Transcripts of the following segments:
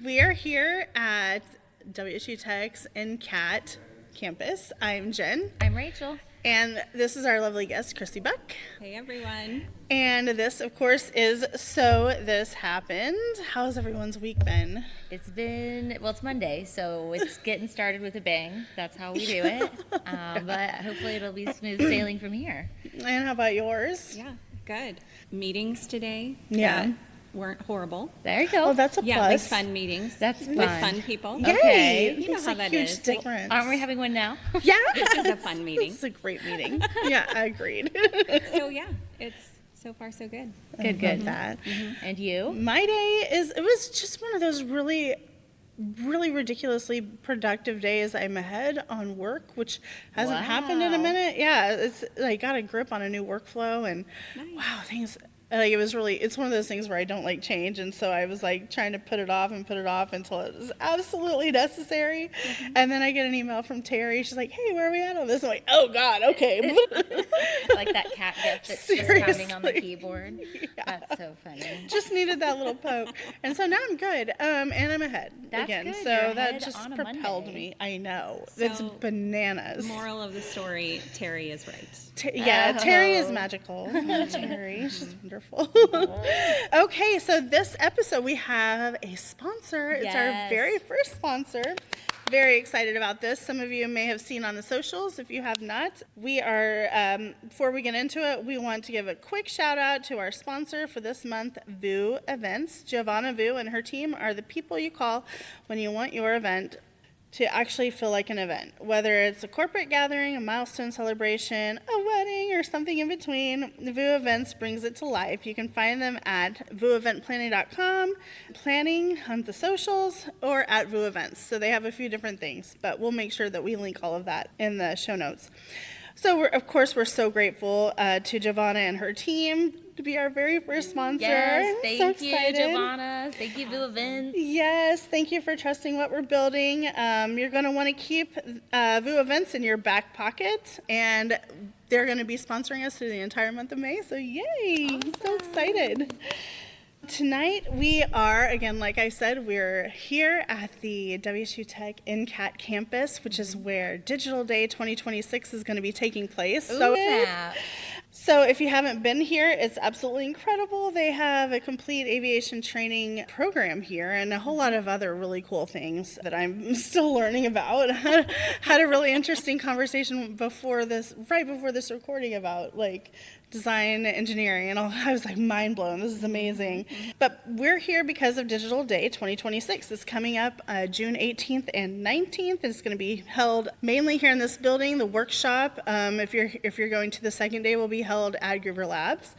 We are here at WSU Tech's NCAT campus. I'm Jen. I'm Rachel. And this is our lovely guest, Krissy Buck. Hey, everyone. And this, of course, is So This Happened. How's everyone's week been? It's Monday, so it's getting started with a bang. That's how we do it. But hopefully it'll be smooth sailing from here. And how about yours? Yeah, good. Meetings today. Yeah. that weren't horrible. There you go. Oh, that's a Yeah, plus. like fun meetings. That's with fun. fun people. Yay! Okay. It You know makes how a that huge is. difference. Aren't we having one now? Yeah. This is a fun meeting. It's a great meeting. Yeah, I agreed. So yeah, it's so far so good. Good, Love good. that. And you? My day it was just one of those really ridiculously productive days. I'm ahead on work, which hasn't happened in a Wow. minute. Yeah, it's like got a grip on a new workflow, and Nice. wow, things. Like it's one of those things where I don't like change, and so I was like trying to put it off until it was absolutely necessary. And then I get an email from Terry. She's like, "Hey, where are we at on this?" I'm like, "Oh God, okay." Like that cat gift that's just pounding on the Seriously. keyboard. Yeah. That's so funny. Just needed that little poke, and so now I'm good, and I'm ahead That's again. good. So You're that ahead just on a propelled Monday. me. I know So, it's bananas. Moral of the story: Terry is right. Terry is Oh. magical. Terry, she's wonderful. Okay, so this episode we have a sponsor. It's our Yes. very first sponsor. Very excited about this. Some of you may have seen on the socials. If you have not, we are, before we get into it, we want to give a quick shout out to our sponsor for this month, VU Events. Giovanna Vu and her team are the people you call when you want your event to actually feel like an event. Whether it's a corporate gathering, a milestone celebration, a wedding, or something in between, VU Events brings it to life. You can find them at vueventplanning.com, planning on the socials, or at VU Events. So they have a few different things, but we'll make sure that we link all of that in the show notes. So, we're so grateful to Giovanna and her team to be our very first sponsor. Yes, So thank you, excited. Giovanna. Thank you, Blue Events. Yes, thank you for trusting what we're building. You're going to want to keep VU Events in your back pocket, and they're going to be sponsoring us through the entire month of May, so yay! So excited. Tonight we are, again, like I said, we're here at the WSU Tech NCAT campus, which is where Digital Day 2026 is going to be taking place. Ooh, snap. So if you haven't been here, it's absolutely incredible. They have a complete aviation training program here and a whole lot of other really cool things that I'm still learning about. Had a really interesting conversation right before this recording about like design, engineering, and all. I was like mind blown. This is amazing. But we're here because of Digital Day 2026. It's coming up June 18th and 19th. It's going to be held mainly here in this building. The workshop, if you're going to the second day, will be held at Groover Labs.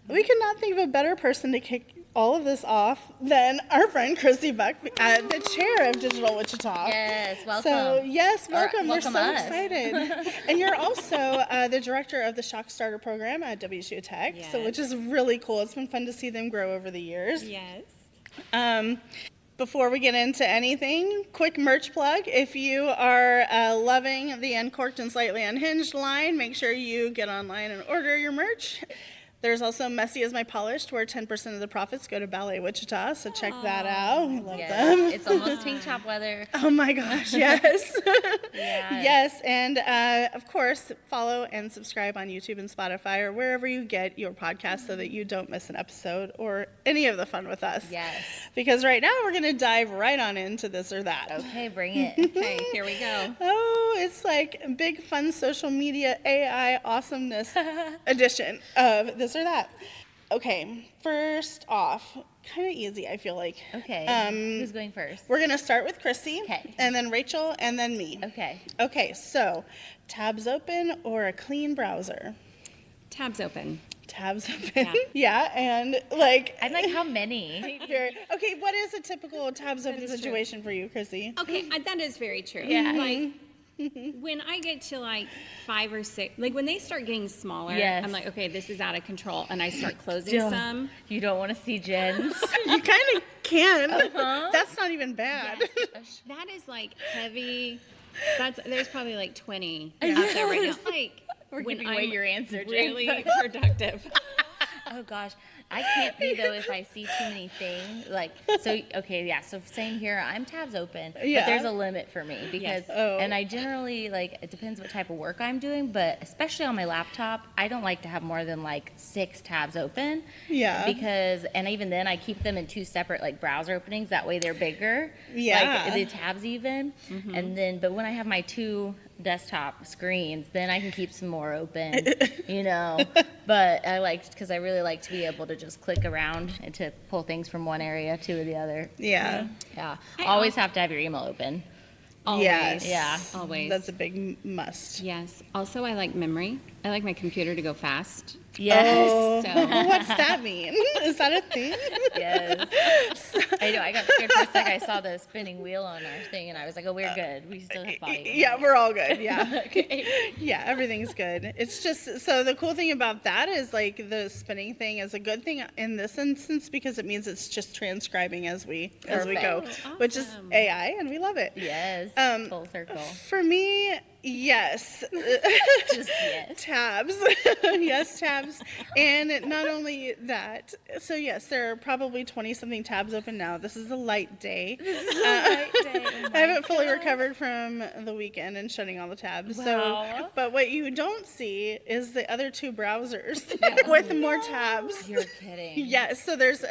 We could not think of a better person to kick all of this off than our friend Krissy Buck, the chair of Digital Wichita. Yes, welcome. So, yes, welcome. We're welcome so us. excited. And you're also the director of the ShockStarter program at WSU Tech, so Yes. which is really cool. It's been fun to see them grow over the years. Yes. Before we get into anything, quick merch plug. If you are loving the Uncorked and Slightly Unhinged line, make sure you get online and order your merch. There's also Messy as My Polished, where 10% of the profits go to Ballet Wichita, so check that out. We love Yes, them. it's almost tank top weather. Oh my gosh, yes. Yes. Yes, and of course, follow and subscribe on YouTube and Spotify or wherever you get your podcast so that you don't miss an episode or any of the fun with us. Yes. Because right now we're going to dive right on into this or that. Okay, bring it. Okay, here we go. Oh, it's like a big fun social media AI awesomeness edition of this or that. Okay, first off, kind of easy, I feel like. Okay, who's going first? We're going to start with Krissy, Okay. and then Rachel, and then me. Okay. Okay, so tabs open or a clean browser? Tabs open. Tabs open. Yeah. Yeah, and like. I'm like, how many? Okay, what is a typical tabs open is true. situation for you, Krissy? Okay, that is very true. Yeah. Like, when I get to like 5 or 6, like when they start getting smaller, Yes. I'm like, okay, this is out of control, and I start closing Still. some. You don't want to see Jen's? You kind of can. Uh-huh. That's not even bad. That is like heavy. There's probably like 20 out there right now. Like We're when giving away I'm your answer, Jen. really productive. Oh gosh, I can't be though if I see too many things. Like, so, okay, yeah, so same here. I'm tabs open, Yeah. but there's a limit for me because, Yes. Oh. and I generally, like, it depends what type of work I'm doing, but especially on my laptop, I don't like to have more than like 6 tabs open. Yeah. Because, and even then I keep them in 2 separate like browser openings. That way they're bigger. Yeah. Like the tabs even. And then, but when I have my 2 desktop screens, then I can keep some more open, you know. But I like, because I really like to be able to just click around and to pull things from one area to the other. Yeah. Yeah. Always have to have your email open. Always. Yes. Yeah. Always. That's a big must. Yes. Also, I like memory. I like my computer to go fast. Yes. Oh, So- what's that mean? Is that a thing? Yes. I know. I got scared for a sec. I saw the spinning wheel on our thing, and I was like, "Oh, we're good. We still have body." Yeah, we're all good. Yeah. Okay. Yeah, everything's good. It's just, so the cool thing about that is like the spinning thing is a good thing in this instance because it means it's just transcribing as we go, Perfect. which is Awesome. AI, and we love it. Yes. Full circle. For me, yes. Just yes. Tabs. Yes, tabs. And not only that, so yes, there are probably 20-something tabs open now. This is a light day. Right day. Oh I my haven't fully God. recovered from the weekend and shutting all the tabs. Wow. So, but what you don't see is the other 2 browsers with more tabs. You're kidding. Yes, so there's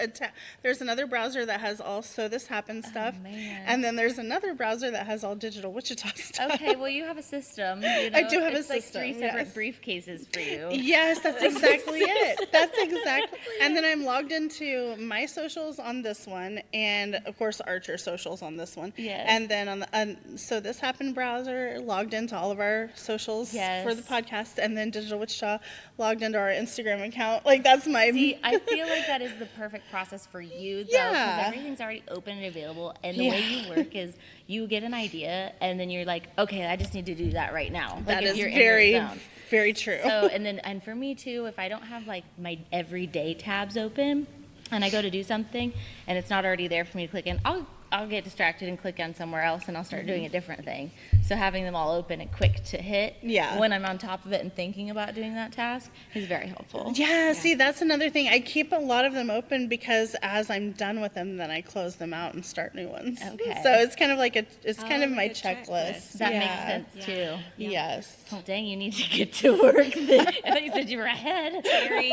there's another browser that has all So This Happened stuff, man. and then there's another browser that has all Digital Wichita stuff. Okay, well, you have a system. You know? I do have a it's like system, 3 separate yes. briefcases for you. Yes, that's exactly it. That's exactly. And then I'm logged into my socials on this one, and of course Archer socials on this one. Yes. And then on the So This Happened browser, logged into all of our socials Yes. for the podcast, and then Digital Wichita logged into our Instagram account. Like that's my. See, I feel like that is the perfect process for you, though, because Yeah. everything's already open and available. And the way you work is you get an idea, and then you're like, okay, I just need to do that right now. Like That if is you're in your very, zone. very true. So, and for me too, if I don't have like my everyday tabs open, and I go to do something, and it's not already there for me to click in, I'll get distracted and click on somewhere else, and I'll start doing a different thing. So having them all open and quick to hit Yeah. when I'm on top of it and thinking about doing that task is very helpful. Yeah, see, that's another thing. I keep a lot of them open because as I'm done with them, then I close them out and start new ones. Okay. So it's kind of like it's kind of like my a checklist. checklist. That Yeah. makes sense too. Yes. Oh, dang, you need to get to work. Then. I thought you said you were ahead. Terry,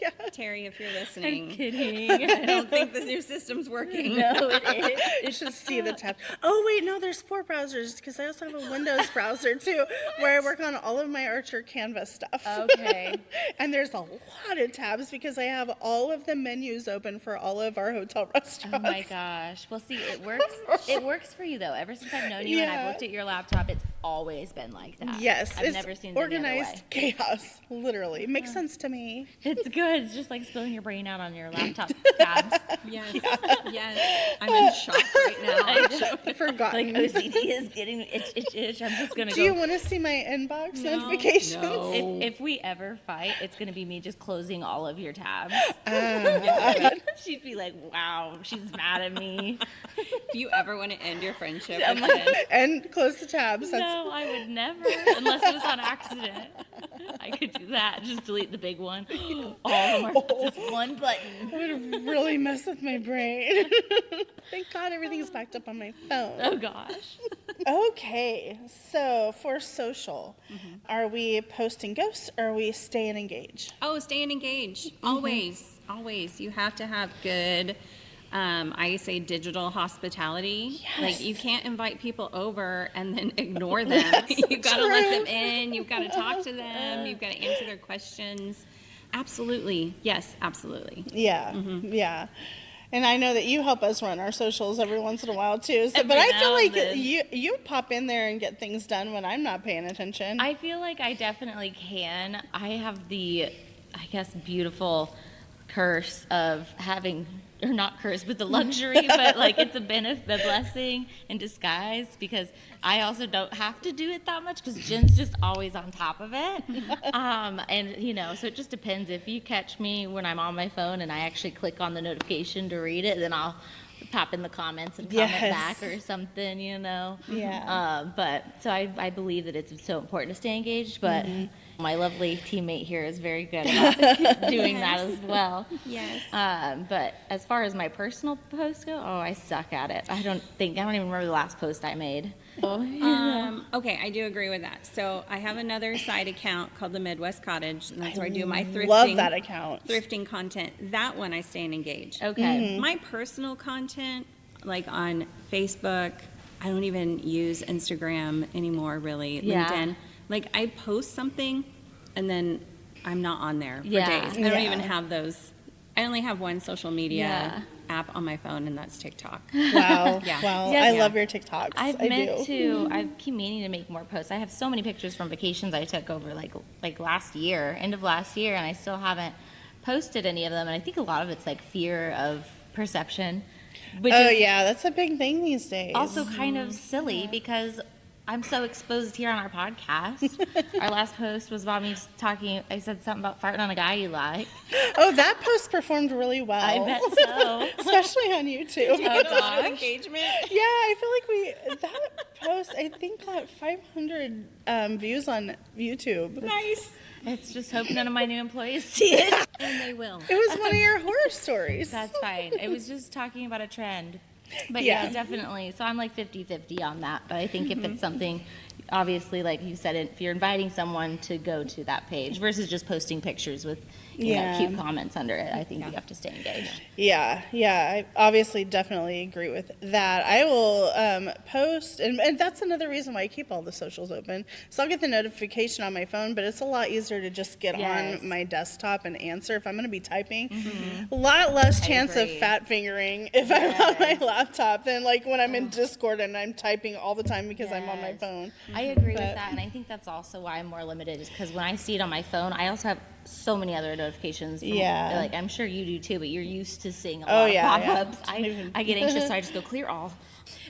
Yeah. Terry, if you're I'm listening, kidding. I don't think this new system's working. No, it is. You should see the tab. Oh wait, no, there's 4 browsers because I also have a Windows browser too, where I work on all of my Archer Canvas stuff. Okay. And there's a lot of tabs because I have all of the menus open for all of our hotel restaurants. Oh my gosh. Well, see, it works. It works for you though. Ever since I've known you and I've Yeah. looked at your laptop, it's always been like that. Yes, I've it's never seen it any other organized way. chaos. Literally, makes sense to me. It's good. It's just like spilling your brain out on your laptop tabs. Yes, yes. I'm in shock right now. Forgotten. Like OCD is getting itch. I'm just gonna Do go. you want to see my inbox notifications? no. If we ever fight, it's gonna be me just closing all of your tabs. She'd be like, "Wow, she's mad at me." If you ever want to end your friendship I'm with like, Jen, And close the tabs. That's no, I would never, unless it was on accident. I could do that. Just delete the big one. All of them are just one button. would really mess with my brain. Thank God everything's backed up on my phone. Oh gosh. Okay, so for social, are we posting ghosts or are we staying engaged? oh, stay and engage. Always, always. You have to have good, I say digital hospitality. Like you can't invite people over and then ignore them. You got to let them in. You've got to talk to them. You've got to answer their questions. Absolutely. Yes, absolutely. Yeah, yeah. And I know that you help us run our socials every once in a while too. So, but Every I feel now like and then. you pop in there and get things done when I'm not paying attention. I feel like I definitely can. I have the, I guess, beautiful curse of having, or not curse, but the luxury, but like it's a benefit, a blessing in disguise, because I also don't have to do it that much because Jen's just always on top of it. And you know, so it just depends. If you catch me when I'm on my phone and I actually click on the notification to read it, then I'll pop in the comments and comment Yes. back or something, you know. Yeah. But so I believe that it's so important to stay engaged, but My lovely teammate here is very good about doing that as well. Yes. But as far as my personal posts go, I suck at it. I don't even remember the last post I made. Okay, I do agree with that. So I have another side account called the Midwest Cottage, and that's where I do my thrifting. Love that account. Thrifting content. That one I stay engaged. Okay. My personal content, like on Facebook, I don't even use Instagram anymore, really. Yeah. LinkedIn. Like I post something, and then I'm not on there for Yeah. days. I don't even have those. I only have one social media app on my phone, and that's TikTok. Wow. Yeah. Wow. Yes. I love your TikToks. I've I meant do. to. I keep meaning to make more posts. I have so many pictures from vacations I took over like last year, end of last year, and I still haven't posted any of them. And I think a lot of it's like fear of perception, which Oh is yeah, that's a big thing these days. also kind of silly because I'm so exposed here on our podcast. Our last post was about me talking. I said something about farting on a guy you like. Oh, that post performed really well. I bet so. Especially on YouTube. Oh gosh. Engagement. Yeah, I feel like that post I think got 500 views on YouTube. Nice. It's just hope none of my new employees see it. And they will. It was one of your horror stories. That's fine. It was just talking about a trend. But Yeah. yeah, definitely. So I'm like 50-50 on that. But I think if it's something, obviously, like you said, if you're inviting someone to go to that page versus just posting pictures with you know, cute comments under it, I think you have to stay engaged. Yeah, I obviously definitely agree with that. I will post, and that's another reason why I keep all the socials open. So I'll get the notification on my phone, but it's a lot easier to just get Yes. on my desktop and answer if I'm going to be typing. A lot less chance of agree. fat fingering if I'm on my laptop than like when I'm in Discord and I'm typing all the time because I'm on my Yes. phone. I agree But- with that, and I think that's also why I'm more limited, is because when I see it on my phone, I also have so many other notifications. From, Yeah. like I'm sure you do too, but you're used to seeing a Oh, lot of yeah, yeah. pop-ups. I get anxious, so I just go clear all.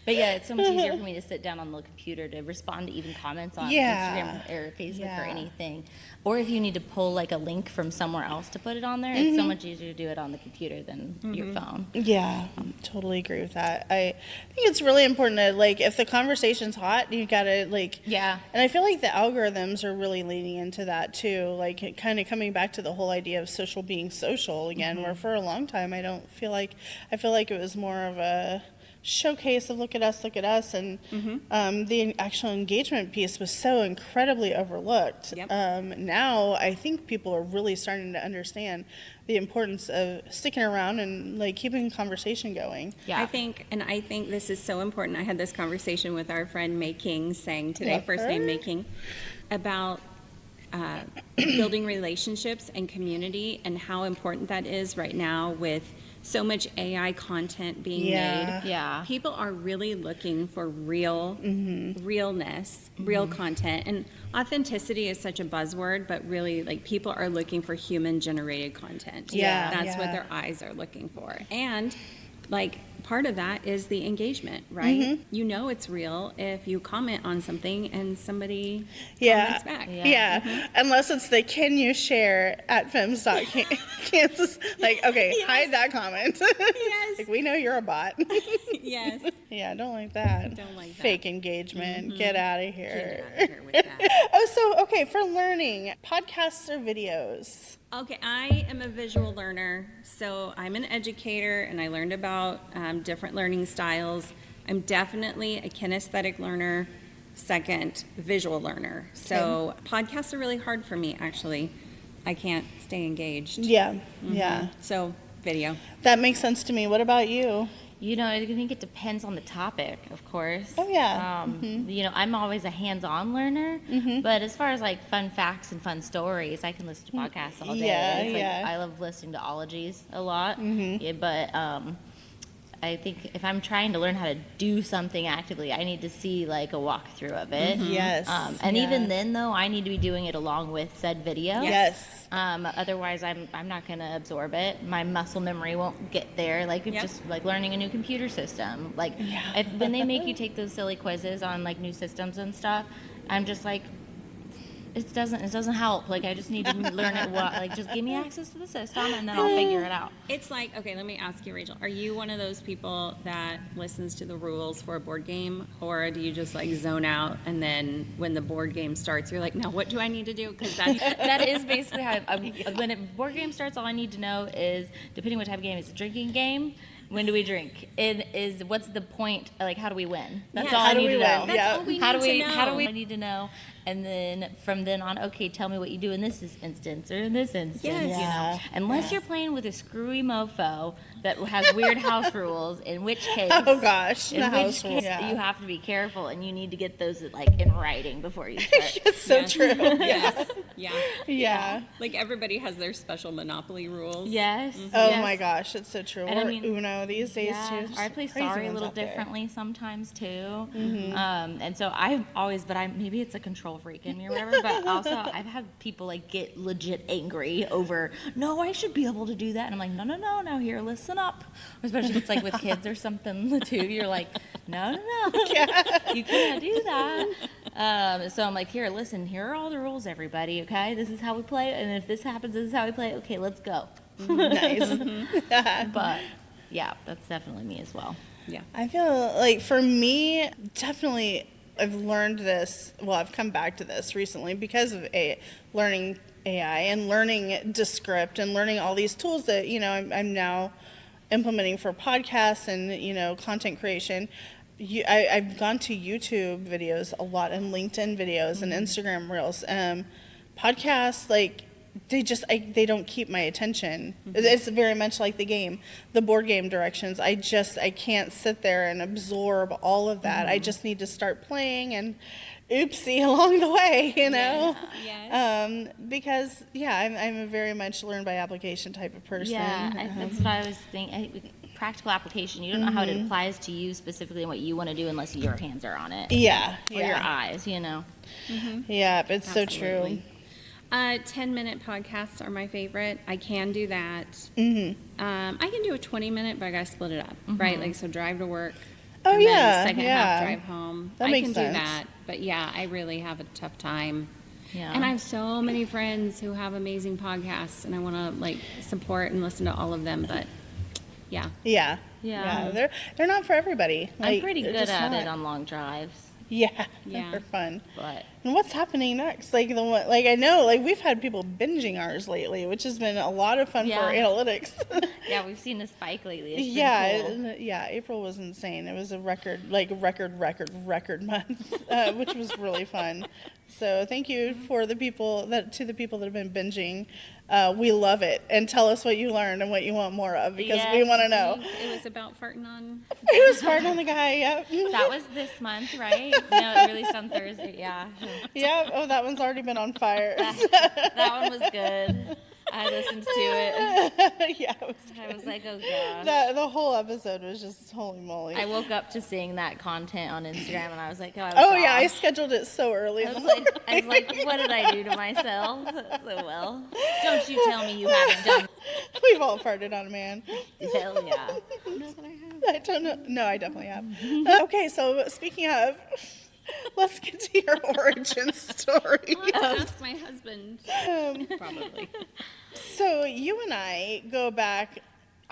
But yeah, it's so much easier for me to sit down on the computer to respond to even comments on Yeah. Instagram or Facebook Yeah. or anything. Or if you need to pull like a link from somewhere else to put it on there, it's so much easier to do it on the computer than your phone. Yeah, totally agree with that. I think it's really important to, like, if the conversation's hot, you gotta, like, Yeah. and I feel like the algorithms are really leaning into that too, like, kind of coming back to the whole idea of social being social again, where for a long time I feel like it was more of a showcase of look at us, and the actual engagement piece was so incredibly overlooked. Yep. Now I think people are really starting to understand the importance of sticking around and like keeping conversation going. Yeah. I think this is so important. I had this conversation with our friend May King, saying today, Love first her. name May King, about building relationships and community and how important that is right now with so much AI content being Yeah. made. Yeah. People are really looking for realness, real content. And authenticity is such a buzzword, but really, like, people are looking for human generated content. Yeah, That's what yeah. their eyes are looking for. And, like, part of that is the engagement, right? You know it's real if you comment on something and somebody comments back. Yeah. Unless it's the can you share at fems.kansas. Like, okay, hide that comment. Yes. Like, we know you're a bot. Yes. Yeah, I don't like that. Don't like that. Fake engagement. Get out of here. Get out of here with that. Oh, so, okay, for learning, podcasts or videos? Okay, I am a visual learner, so I'm an educator, and I learned about different learning styles. I'm definitely a kinesthetic learner, second, visual learner. So podcasts are really hard for me, actually. I can't stay engaged. Yeah, yeah. So video. That makes sense to me. What about you? You know, I think it depends on the topic, of course. Oh, yeah. You know, I'm always a hands-on learner, but as far as like fun facts and fun stories, I can listen to podcasts all day. Yeah, It's like, yeah. I love listening to ologies a lot, yeah, but I think if I'm trying to learn how to do something actively, I need to see like a walkthrough of it. Yes. And yeah. even then, though, I need to be doing it along with said video. Yes. Otherwise, I'm not going to absorb it. My muscle memory won't get there. Like it's just like learning a new computer system. Like when they make you take those silly quizzes on like new systems and stuff, I'm just like, it doesn't help. Like, I just need to learn it well. Like, just give me access to the system, and then I'll figure it out. It's like, okay, let me ask you, Rachel, are you one of those people that listens to the rules for a board game, or do you just like zone out, and then when the board game starts, you're like, now what do I need to do? Because That is basically how when a board game starts, all I need to know is, depending what type of game, it's a drinking game. When do we drink? What's the point? Like, how do we win? That's all I need to know. That's all we need to know. How do we need to know? And then from then on, okay, tell me what you do in this instance or in this instance. Yes. You know, unless you're playing with a screwy mofo that has weird house rules, in which case, Oh gosh, in the which house case rules. Yeah. you have to be careful, and you need to get those like in writing before you start. It's so Yes. true. Yes. Yeah. Yeah. Like everybody has their special Monopoly rules. Yes. Oh yes. my gosh, it's so true. And I or mean, Uno these days Yeah, too. Just or I play crazy Sorry a ones little out there. differently sometimes too. Mm-hmm. And so I've always, maybe it's a control freak in me or whatever, but also I've had people like get legit angry over, no, I should be able to do that. And I'm like, no, now here, listen up. Especially if it's like with kids or something, the two of you are like, no, you can't do that. So I'm like, here, listen, here are all the rules, everybody, okay? This is how we play, and if this happens, this is how we play. Okay, let's go. Nice. But yeah, that's definitely me as well. Yeah. I feel like for me, definitely, I've learned this. Well, I've come back to this recently because of learning AI and learning Descript and learning all these tools that I'm now implementing for podcasts and content creation. I've gone to YouTube videos a lot and LinkedIn videos and Instagram reels. Podcasts, like, they don't keep my attention. It's very much like the board game directions. I can't sit there and absorb all of that. I just need to start playing and oopsie along the way, Yes. because I'm a very much learn by application type of person. Yeah, that's what I was thinking. Practical application. You don't know how it applies to you specifically and what you want to do unless your hands are on it. Yeah. Or your eyes, Yeah, it's so true. Absolutely. 10-minute podcasts are my favorite. I can do that. I can do a 20-minute, but I gotta split it up, right? Like, so drive to work. Oh, and then yeah, the second yeah. half drive home. That I makes can sense. do that, but yeah, I really have a tough time. Yeah. And I have so many friends who have amazing podcasts, and I want to like support and listen to all of them. But yeah, Yeah. Yeah. They're not for everybody. I'm Like, pretty they're good just at not. it on long drives, Yeah. Yeah. They're fun. but And what's happening next? Like I know, like we've had people binging ours lately, which has been a lot of fun Yeah. for analytics. yeah, we've seen a spike lately. It's been cool. Yeah. April was insane. It was a record month, which was really fun. So thank you to the people that have been binging. We love it, and tell us what you learned and what you want more of because we Yes. want to know. it was about farting on. It was farting on the guy. Yep. That was this month, right? No, it released on Thursday. Yeah, Yeah. Oh, that one's already been on fire. that one was good. I listened to it. Yeah. It was I was like, oh god. the whole episode was just holy moly. I woke up to seeing that content on Instagram, and I was like, Oh yeah, I off. scheduled it so early. I was like, what did I do to myself? So well, don't you tell me you haven't done. We've all farted on a man. Hell yeah. I don't know. No, I definitely have. Okay, so speaking of, let's get to your origin story. That's my husband, probably. So you and I go back,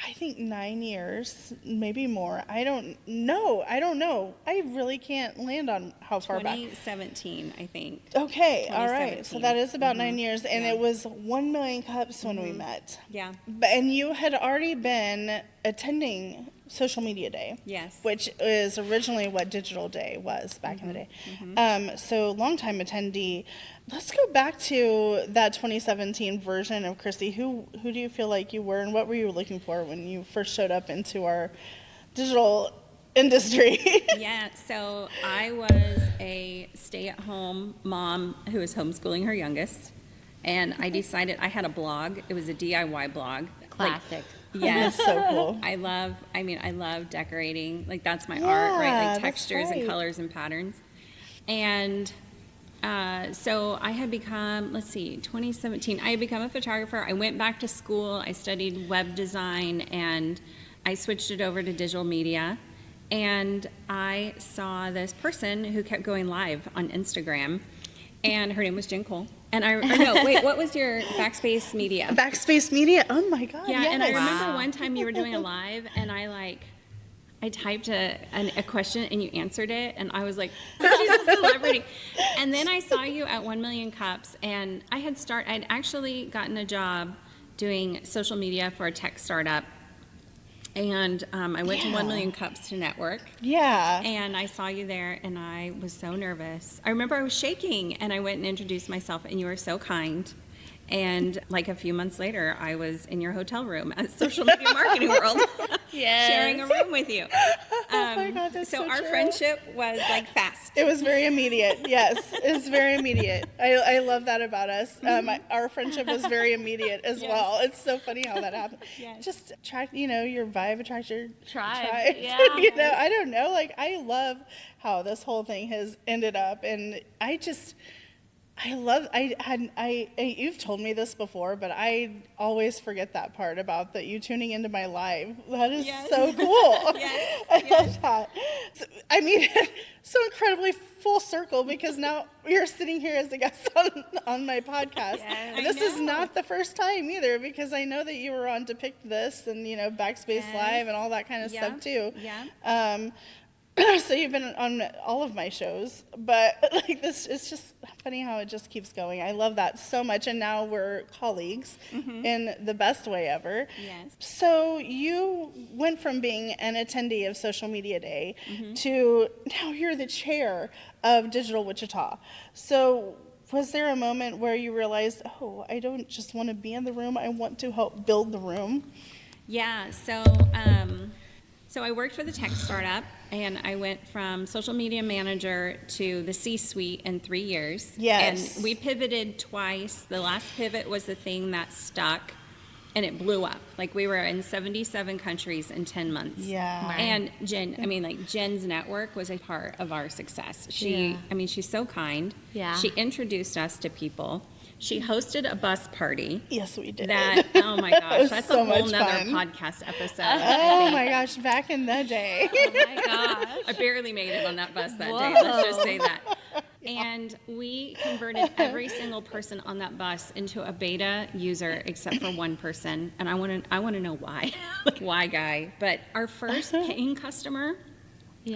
I think 9 years, maybe more. I don't know. I really can't land on how far back. 2017, I think. Okay, all right. So 2017. that is about 9 years, and Yeah. it was 1 million cups when we met. Yeah. And you had already been attending Social Media Day. Yes. Which is originally what Digital Day was back in the day. So longtime attendee. Let's go back to that 2017 version of Krissy. Who do you feel like you were, and what were you looking for when you first showed up into our digital industry? Yeah, so I was a stay-at-home mom who was homeschooling her youngest, and I decided I had a blog. It was a DIY blog. Classic. Yes. That's so cool. I love decorating. Like, that's my art, right? Yeah, Like that's textures and right. colors and patterns. And so I had become, 2017, I had become a photographer. I went back to school. I studied web design, and I switched it over to digital media. And I saw this person who kept going live on Instagram. and her name was Jen Cole. And or no, wait, what was your Backspace Media? Backspace Media. Oh my God. Yeah, yes. and I remember one time you were doing a live, and I typed a question and you answered it, and I was like, she's a celebrity. And then I saw you at 1 Million Cups, and I'd actually gotten a job doing social media for a tech startup. And I went to 1 Million Cups to network. Yeah. And I saw you there, and I was so nervous. I remember I was shaking, and I went and introduced myself, and you were so kind. And like a few months later, I was in your hotel room at Social Media Marketing World, sharing a room with you. Oh my God, that's so our true. friendship was like fast. It was very immediate. Yes, it's very immediate. I love that about us. Our friendship was very immediate as well. It's so funny how that happened. Just attract, your vibe attracts your tribe. Yeah. I don't know. Like, I love how this whole thing has ended up, and you've told me this before, but I always forget that part about you tuning into my live. That is so cool. I love that. So incredibly full circle, because now you're sitting here as a guest on my podcast. Yes. And this is not the first time either, because I know that you were on Depict This and, Backspace Live and all that kind of stuff too. Yeah. So you've been on all of my shows, but it's just funny how it just keeps going. I love that so much, and now we're colleagues in the best way ever. Yes. So you went from being an attendee of Social Media Day to now you're the chair of Digital Wichita. So was there a moment where you realized, oh, I don't just want to be in the room, I want to help build the room? Yeah, so I worked for the tech startup, and I went from social media manager to the C-suite in 3 years. Yes. And we pivoted twice. The last pivot was the thing that stuck, and it blew up. Like, we were in 77 countries in 10 months. Yeah. Right. And Jen's network was a part of our success. She's so kind. Yeah. She introduced us to people. She hosted a bus party. Yes, we did. Oh my gosh, that's so a whole much nother fun. podcast episode. Oh my gosh, back in the day. Oh my gosh. I barely made it on that bus that Whoa. day, let's just say that. And we converted every single person on that bus into a beta user except for one person. And I want to know why. Why, guy? But our first paying customer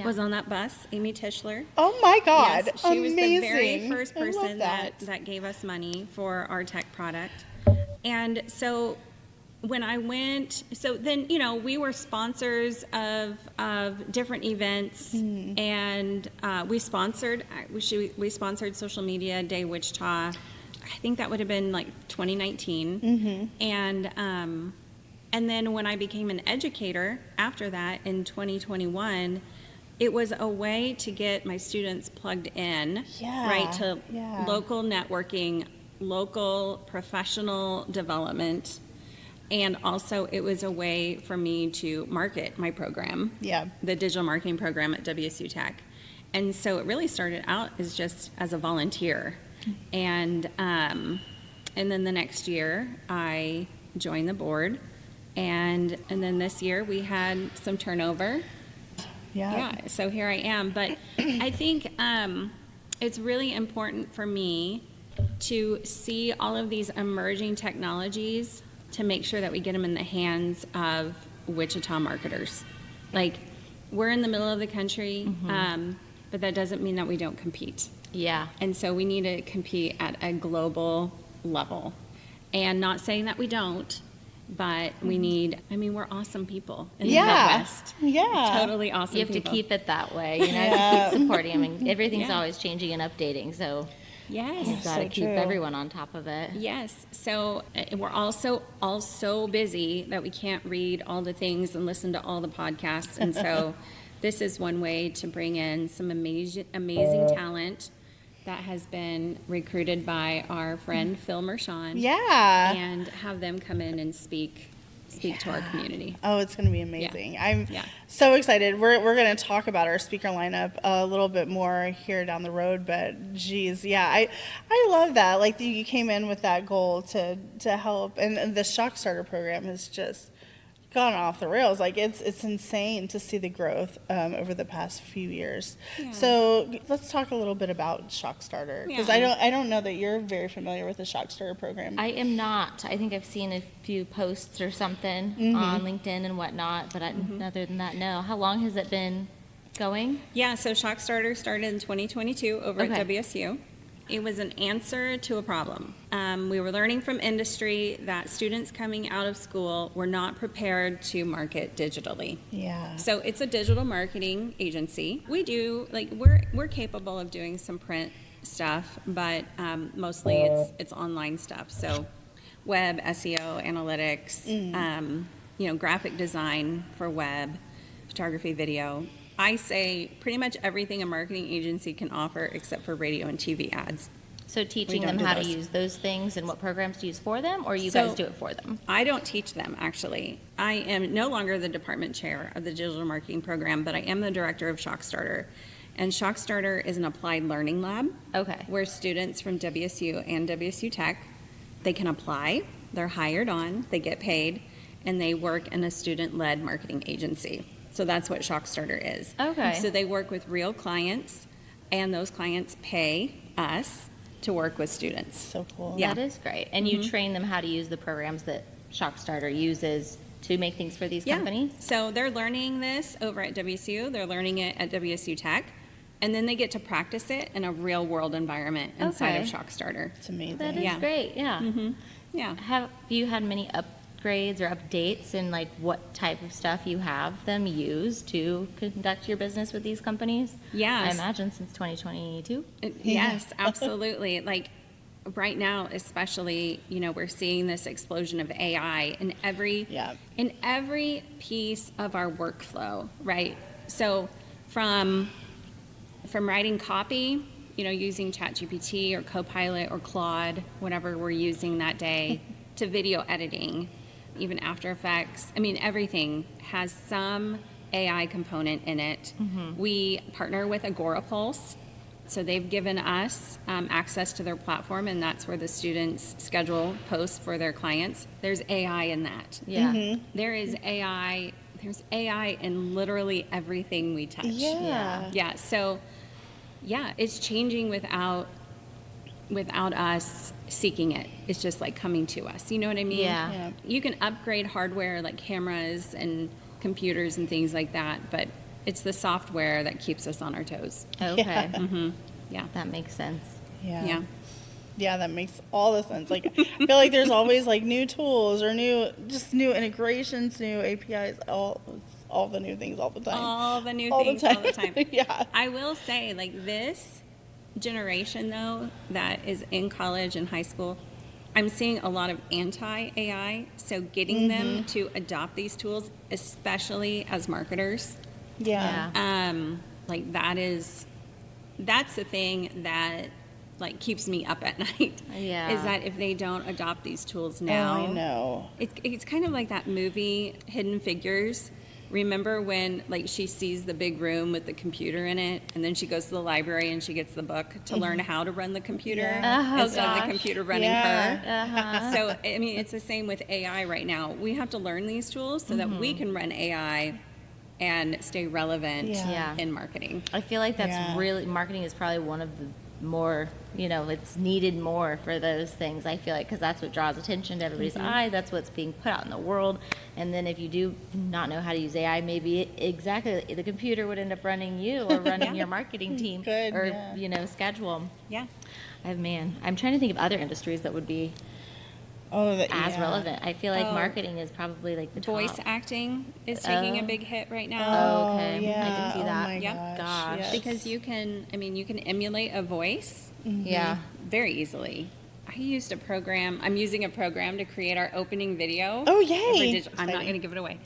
was on that bus, Amy Tischler. Oh my God, Yes, she was the very amazing. first I love person that. that gave us money for our tech product. And so when I went, then we were sponsors of different events, and we sponsored Social Media Day Wichita. I think that would have been like 2019, and then when I became an educator after that in 2021. It was a way to get my students plugged in, right, to local networking, local professional development, and also it was a way for me to market my program, the digital marketing program at WSU Tech. And so it really started out as a volunteer. And then the next year I joined the board, and then this year we had some turnover. Yeah, so here I am. But I think it's really important for me to see all of these emerging technologies to make sure that we get them in the hands of Wichita marketers. Like, we're in the middle of the country, but that doesn't mean that we don't compete. Yeah. And so we need to compete at a global level. And not saying that we don't, but we need, we're awesome people in the Midwest. Yeah. Totally awesome You have people. to keep it that way, to keep supporting. Everything's always changing and updating, so Yes. you've got to keep everyone on top of it. Yes. So we're also all so busy that we can't read all the things and listen to all the podcasts. And so this is one way to bring in some amazing talent that has been recruited by our friend Phil Mershon. Yeah. And have them come in and speak to our community. Oh, it's going to be amazing. Yeah. I'm Yeah. so excited. We're going to talk about our speaker lineup a little bit more here down the road, but geez, yeah, I love that. Like, you came in with that goal to help, and the ShockStarter program is just gone off the rails. Like it's insane to see the growth over the past few years. Yeah. So let's talk a little bit about ShockStarter, because Yeah. I don't know that you're very familiar with the ShockStarter program. I am not. I think I've seen a few posts or something on LinkedIn and whatnot, but other than that, no. How long has it been going? Yeah, so ShockStarter started in 2022 over Okay. at WSU. It was an answer to a problem. We were learning from industry that students coming out of school were not prepared to market digitally. Yeah. So it's a digital marketing agency. We do, like, we're capable of doing some print stuff, but mostly it's online stuff. So web, SEO, analytics, graphic design for web, photography, video. I say pretty much everything a marketing agency can offer except for radio and TV ads. So teaching don't them do how to those. use those things and what programs to use for them, or you So- guys do it for them? I don't teach them, actually. I am no longer the department chair of the digital marketing program, but I am the director of ShockStarter. And ShockStarter is an applied learning lab Okay. where students from WSU and WSU Tech, they can apply, they're hired on, they get paid, and they work in a student-led marketing agency. So that's what ShockStarter is. Okay. So they work with real clients, and those clients pay us to work with students. So cool. Yeah. That is great. And you train them how to use the programs that ShockStarter uses to make things for these companies? So they're learning this over at WSU, they're learning it at WSU Tech, and then they get to practice it in a real world environment inside of Okay. ShockStarter. It's amazing. That is Yeah. great, yeah. Yeah. Have you had many upgrades or updates in like what type of stuff you have them use to conduct your business with these companies? Yes. I imagine since 2022. Yes, absolutely. Like right now, especially, we're seeing this explosion of AI in every Yeah. in every piece of our workflow, right? So from writing copy, using ChatGPT or Copilot or Claude, whatever we're using that day, to video editing, even After Effects. I mean, everything has some AI component in it. We partner with AgoraPulse. So they've given us access to their platform, and that's where the students schedule posts for their clients. There's AI in that. Yeah. There is AI. There's AI in literally everything we touch. Yeah. Yeah. So, yeah, it's changing without us seeking it. It's just like coming to us. You know what I mean? Yeah. Yeah. You can upgrade hardware like cameras and computers and things like that, but it's the software that keeps us on our toes. Okay. Yeah. That makes sense. Yeah. Yeah. Yeah, that makes all the sense. Like, I feel like there's always like new tools or new integrations, new APIs, all the new things all the time. All the new All the things all the time. Yeah. I will say, like, this generation, though, that is in college and high school, I'm seeing a lot of anti-AI. So getting them to adopt these tools, especially as marketers, Yeah. like that's the thing that like keeps me up at night. Yeah. Is that if they don't adopt these tools now, Oh, I know. It's kind of like that movie Hidden Figures. Remember when like she sees the big room with the computer in it, and then she goes to the library and she gets the book to learn how to run the computer Yeah. Oh, instead of the gosh. computer running Yeah. her. So I mean, it's the same with AI right now. We have to learn these tools so that we can run AI and stay relevant Yeah. in marketing. I feel like that's Yeah. really, marketing is probably one of the more, it's needed more for those things. I feel like, because that's what draws attention to everybody's eye. That's what's being put out in the world. And then if you do not know how to use AI, maybe exactly the computer would end up running you or running your marketing team Good, or, yeah. schedule. Yeah. I'm trying to think of other industries that would be as relevant. I feel like Oh. marketing is probably like the Voice top. acting is taking a Oh. big hit right Oh, now. Okay, I yeah. can see that. Oh my Yep. Gosh. yes. Because you can emulate a voice Yeah. very easily. I'm using a program to create our opening video. Oh, yay. for I'm not Exciting. going to give it away.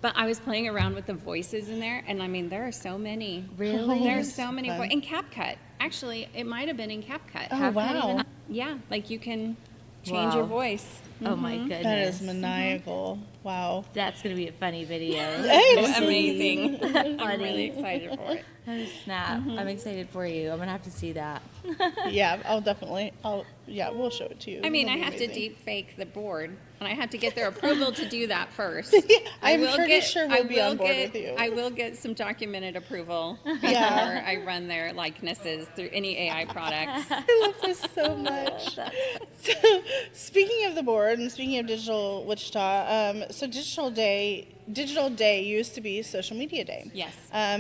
But I was playing around with the voices in there, and I mean, there are so many. Really? There are so many. Fun. In CapCut. Actually, it might have been in CapCut. Oh, Have that wow. even- Yeah, like you can change your Wow. voice. Oh my goodness. That is maniacal. Wow. That's going to be a funny video. Amazing. I'm really excited for it. Oh, snap. I'm excited for you. I'm going to have to see that. Yeah, we'll show it to you. I mean, It'll I be have to amazing. deep fake the board, and I have to get their approval to do that first. I'm pretty sure we'll be on board with you. I will get some documented approval before Yeah. I run their likenesses through any AI products. I love this so much. So, speaking of the board and speaking of Digital Wichita, so Digital Day used to be Social Media Day. Yes.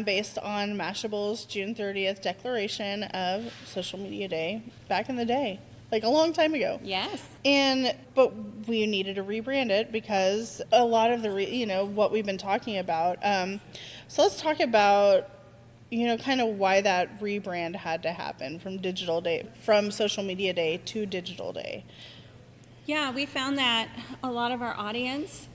Based on Mashable's June 30th declaration of Social Media Day back in the day, like a long time ago. Yes. But we needed to rebrand it because a lot of the, what we've been talking about. So let's talk about, kind of why that rebrand had to happen from Social Media Day to Digital Day. Yeah, we found that a lot of our audience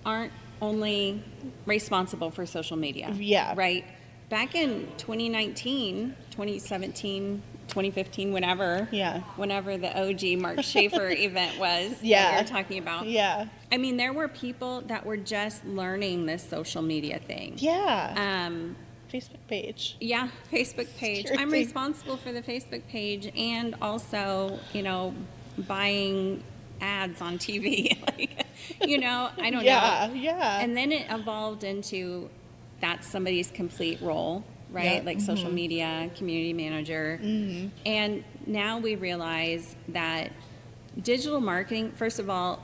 aren't only responsible for social media. Yeah. Right? Back in 2019, 2017, 2015, whenever the OG Mark Schaefer event was that we were talking about. Yeah. I mean, there were people that were just learning this social media thing. Yeah. Facebook page. Yeah, Facebook page. I'm responsible for the Facebook page and also, buying ads on TV. I don't know. Yeah. And then it evolved into that's somebody's complete role, right? Like social media, community manager. And now we realize that digital marketing, first of all,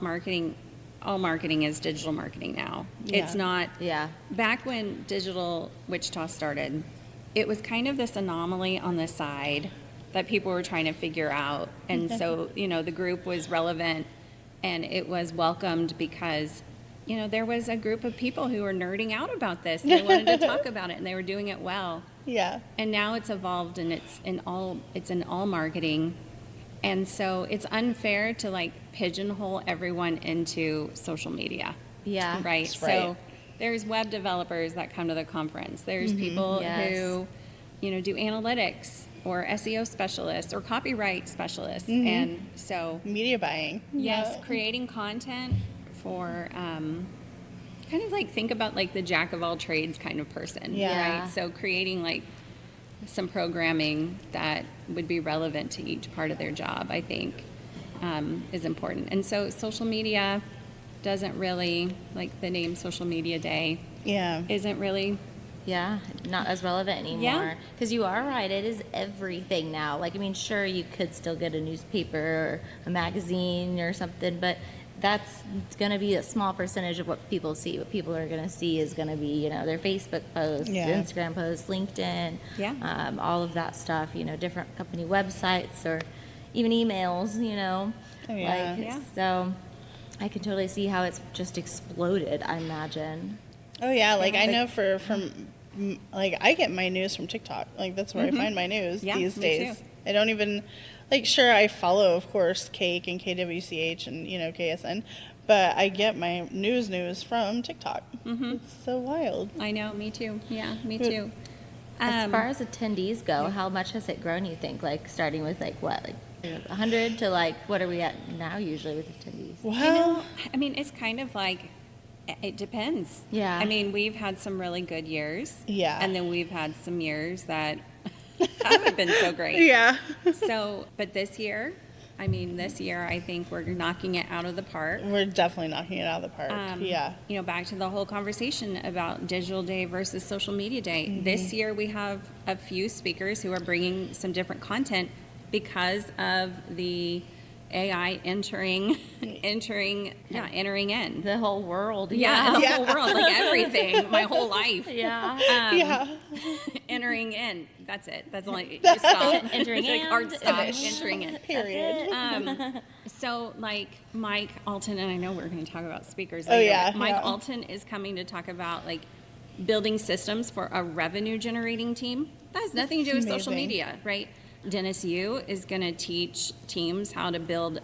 all marketing is digital marketing now. Yeah. It's not. Yeah. Back when Digital Wichita started, it was kind of this anomaly on the side that people were trying to figure out. And so, the group was relevant and it was welcomed because, there was a group of people who were nerding out about this. They wanted to talk about it and they were doing it well. Yeah. And now it's evolved and it's in all marketing. And so it's unfair to pigeonhole everyone into social media. Yeah. Right. That's right. So there's web developers that come to the conference. There's people who, do analytics or SEO specialists or copyright specialists. And so Media buying. yes, creating content for kind of think about the jack of all trades kind of person. Yeah. Right. So creating some programming that would be relevant to each part of their job, I think, is important. And so social media doesn't really, the name Social Media Day Yeah. isn't really. Yeah, not as relevant anymore. Yeah. Because you are right, it is everything now. Sure, you could still get a newspaper or a magazine or something, but that's going to be a small percentage of what people see. What people are going to see is going to be, their Facebook posts, Instagram posts, LinkedIn, all of that stuff, different company websites or even emails, Oh, yeah. So I can totally see how it's just exploded, I imagine. Oh yeah, I know I get my news from TikTok. That's where I find my news these me days. too. I don't even sure I follow, of course, Cake and KWCH and KSN, but I get my news from TikTok. It's so wild. I know, me too. Yeah, me too. As far as attendees go, how much has it grown, you think? Starting with 100 to what are we at now usually with attendees? Well, It's kind of it depends. Yeah. We've had some really good years. Yeah. And then we've had some years that haven't been so great. yeah. So, but this year, I think we're knocking it out of the park. We're definitely knocking it out of the park. Yeah. Back to the whole conversation about Digital Day versus Social Media Day. This year we have a few speakers who are bringing some different content because of the AI entering in. The whole world. Yeah, the Yeah. whole world, everything, my whole life. Yeah. Yeah. Entering in. That's it. That's only That's stop. it. Entering It's hard in, stop. finish. Entering in. Period. So Mike Allton, and I know we're going to talk about speakers Oh, later, yeah, but Mike yeah. Allton is coming to talk about building systems for a revenue generating team. That has nothing to do with social Amazing. media, right? Dennis Yu is going to teach teams how to build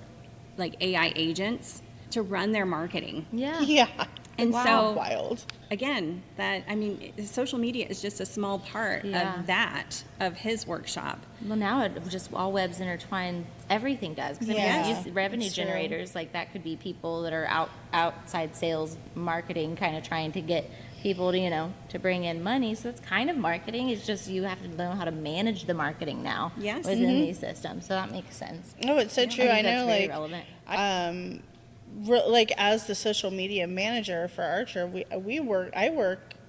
AI agents to run their marketing. Yeah. Yeah. And Wow. so Wild. again, social media is just a small part Yeah. of his workshop. Well, now it just all webs intertwined. Everything does. Because Yeah, I mean, use revenue that's true. generators, like that could be people that are outside sales, marketing, kind of trying to get people to, to bring in money. So it's kind of marketing. It's just you have to know how to manage the marketing now Yes. within these systems. So that makes sense. Oh, it's so true. think I know, that's very like, relevant. like as the social media manager for Archer,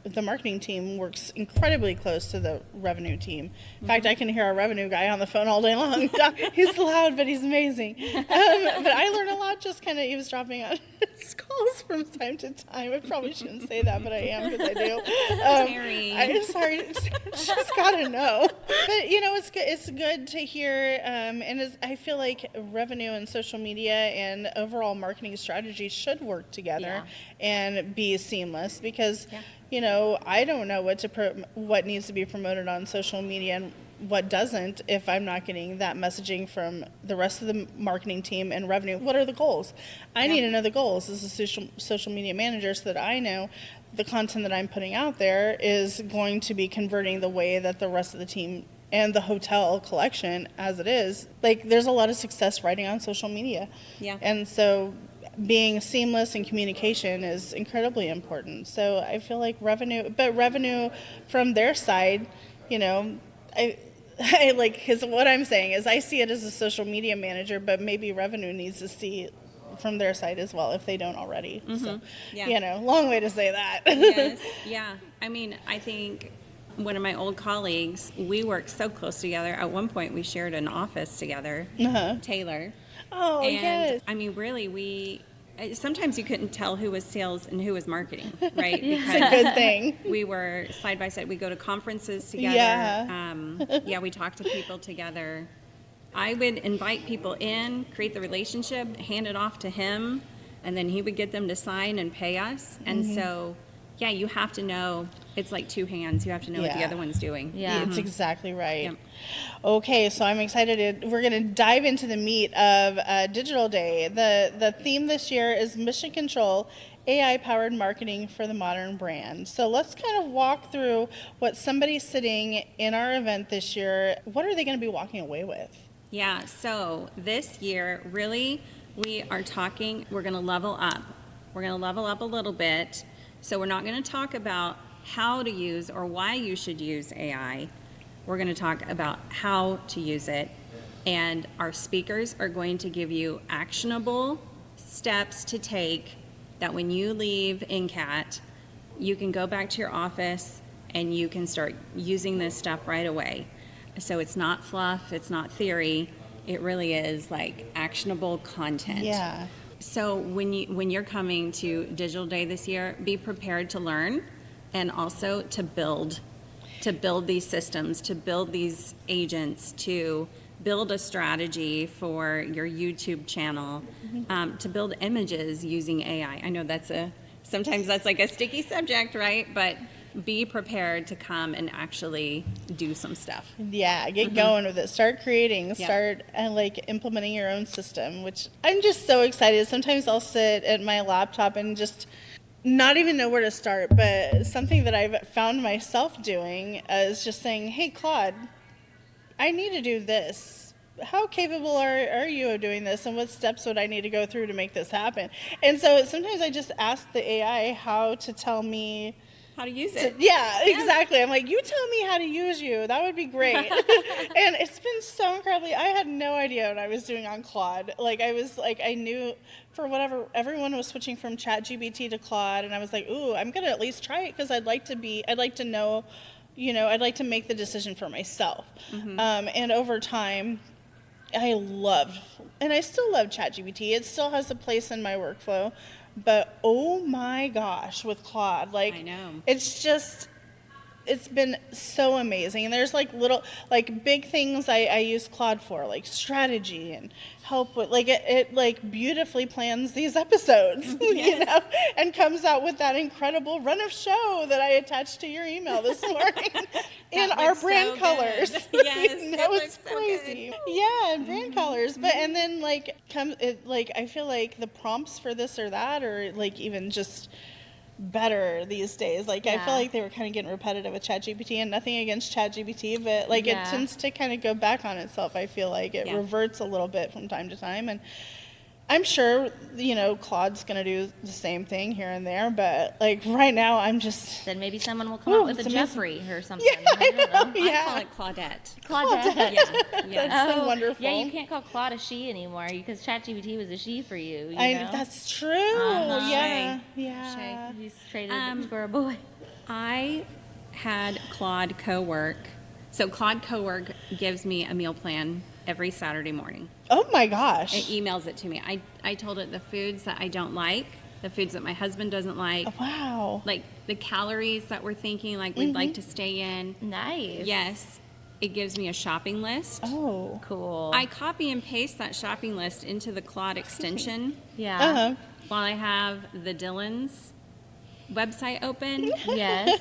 the marketing team works incredibly close to the revenue team. In fact, I can hear our revenue guy on the phone all day long. He's loud, but he's amazing. But I learn a lot just kind of eavesdropping on his calls from time to time. I probably shouldn't say that, but I am because I do. Terry. I'm sorry. She's got to know. But, it's good to hear. I feel like revenue and social media and overall marketing strategy should work together and be seamless because, I don't know what needs to be promoted on social media and what doesn't if I'm not getting that messaging from the rest of the marketing team and revenue. What are the goals? I need to know the goals as a social media manager so that I know the content that I'm putting out there is going to be converting the way that the rest of the team and the hotel collection as it is. Like, there's a lot of success writing on social media. Yeah. And so being seamless in communication is incredibly important. So I feel like revenue from their side, I like, because what I'm saying is I see it as a social media manager, but maybe revenue needs to see from their side as well if they don't already. So, long way to say that. Yes, yeah. I think one of my old colleagues, we worked so close together. At one point, we shared an office together, Taylor. Oh, And yes. really, sometimes you couldn't tell who was sales and who was marketing, right? It's a good thing. We were side by side. We go to conferences together. Yeah. We talk to people together. I would invite people in, create the relationship, hand it off to him, and then he would get them to sign and pay us. And so, you have to know. It's like two hands. You have to know what the other one's doing. Yeah. It's exactly right. Yep. Okay, so I'm excited. We're going to dive into the meat of Digital Day. The theme this year is Mission Control, AI-powered marketing for the modern brand. So let's kind of walk through what somebody sitting in our event this year, what are they going to be walking away with? Yeah, so this year, really, we're going to level up. We're going to level up a little bit. So we're not going to talk about how to use or why you should use AI. We're going to talk about how to use it. And our speakers are going to give you actionable steps to take that when you leave NCAT, you can go back to your office and you can start using this stuff right away. So it's not fluff, it's not theory, it really is like actionable content. Yeah. So when you're coming to Digital Day this year, be prepared to learn and also to build these systems, to build these agents, to build a strategy for your YouTube channel, to build images using AI. I know sometimes that's like a sticky subject, right? But be prepared to come and actually do some stuff. Yeah, get going with it. Start creating, start implementing your own system, which I'm just so excited. Sometimes I'll sit at my laptop and just not even know where to start, but something that I've found myself doing is just saying, hey, Claude, I need to do this. How capable are you of doing this, and what steps would I need to go through to make this happen? And so sometimes I just ask the AI how to tell me how to use it. Yeah, exactly. I'm like, you tell me how to use you. That would be great. And it's been so incredibly, I had no idea what I was doing on Claude. I knew for whatever, everyone was switching from ChatGPT to Claude, and I was like, ooh, I'm going to at least try it because I'd like to know, I'd like to make the decision for myself. And over time, I still love ChatGPT. It still has a place in my workflow. But oh my gosh, with Claude, I know. It's been so amazing. And there's little, big things I use Claude for, like strategy and help with, it beautifully plans these episodes, and comes out with that incredible run of show that I attached to your email this morning in our brand colors. Yes, it's crazy. Yeah, brand colors. But, and then I feel like the prompts for this or that, or even just better these days. Like, I feel Yeah. like they were kind of getting repetitive with ChatGPT, and nothing against ChatGPT, but like it Yeah. tends to kind of go back on itself. I feel like it Yeah. reverts a little bit from time to time, and I'm sure, Claude's going to do the same thing here and there, but like right now I'm just, Then maybe someone will come Ooh, out with it's a amazing. Jeffrey or something. Yeah, I don't know. know. I Yeah. call it Claudette. Claudette. Yeah. Yeah. That's so wonderful. Yeah, you can't call Claude a she anymore because ChatGPT was a she for you. You know? That's true. Uh-huh. Yeah. Shay. Yeah. He's traded for a boy. I had Claude Co-work. So Claude Co-work gives me a meal plan every Saturday morning. Oh my gosh. It emails it to me. I told it the foods that I don't like, the foods that my husband doesn't like, Wow. like the calories that we're thinking like we'd like to stay in. Nice. Yes. It gives me a shopping list. Oh. Cool. I copy and paste that shopping list into the Claude extension yeah. Uh-huh. while I have the Dillon's website open, Yes.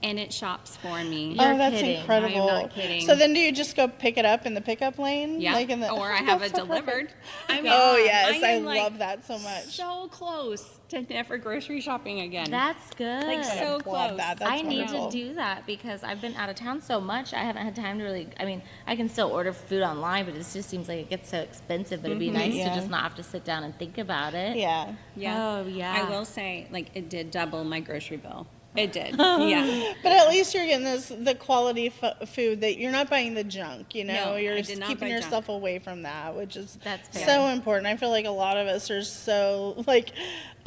and it shops for me. You're Oh, that's kidding. incredible. I am not kidding. So then do you just go pick it up in the pickup lane? Yeah, Like in the, or I have it That's so delivered. perfect. I mean, Oh, yes. I am, like, love that so much. So close to never grocery shopping again. That's good. Like, so Love close. that. That's I need wonderful. to do that because I've been out of town so much. I haven't had time to really. I mean, I can still order food online, but it just seems like it gets so expensive. But it'd be nice Yeah. to just not have to sit down and think about it. Yeah. Yeah. Oh, yeah. I will say, like, it did double my grocery bill. It did. Yeah. But at least you're getting the quality food that you're not buying the junk, No, you're I just did not keeping buy junk. yourself away from that, which is That's fair. so important. I feel like a lot of us are so like,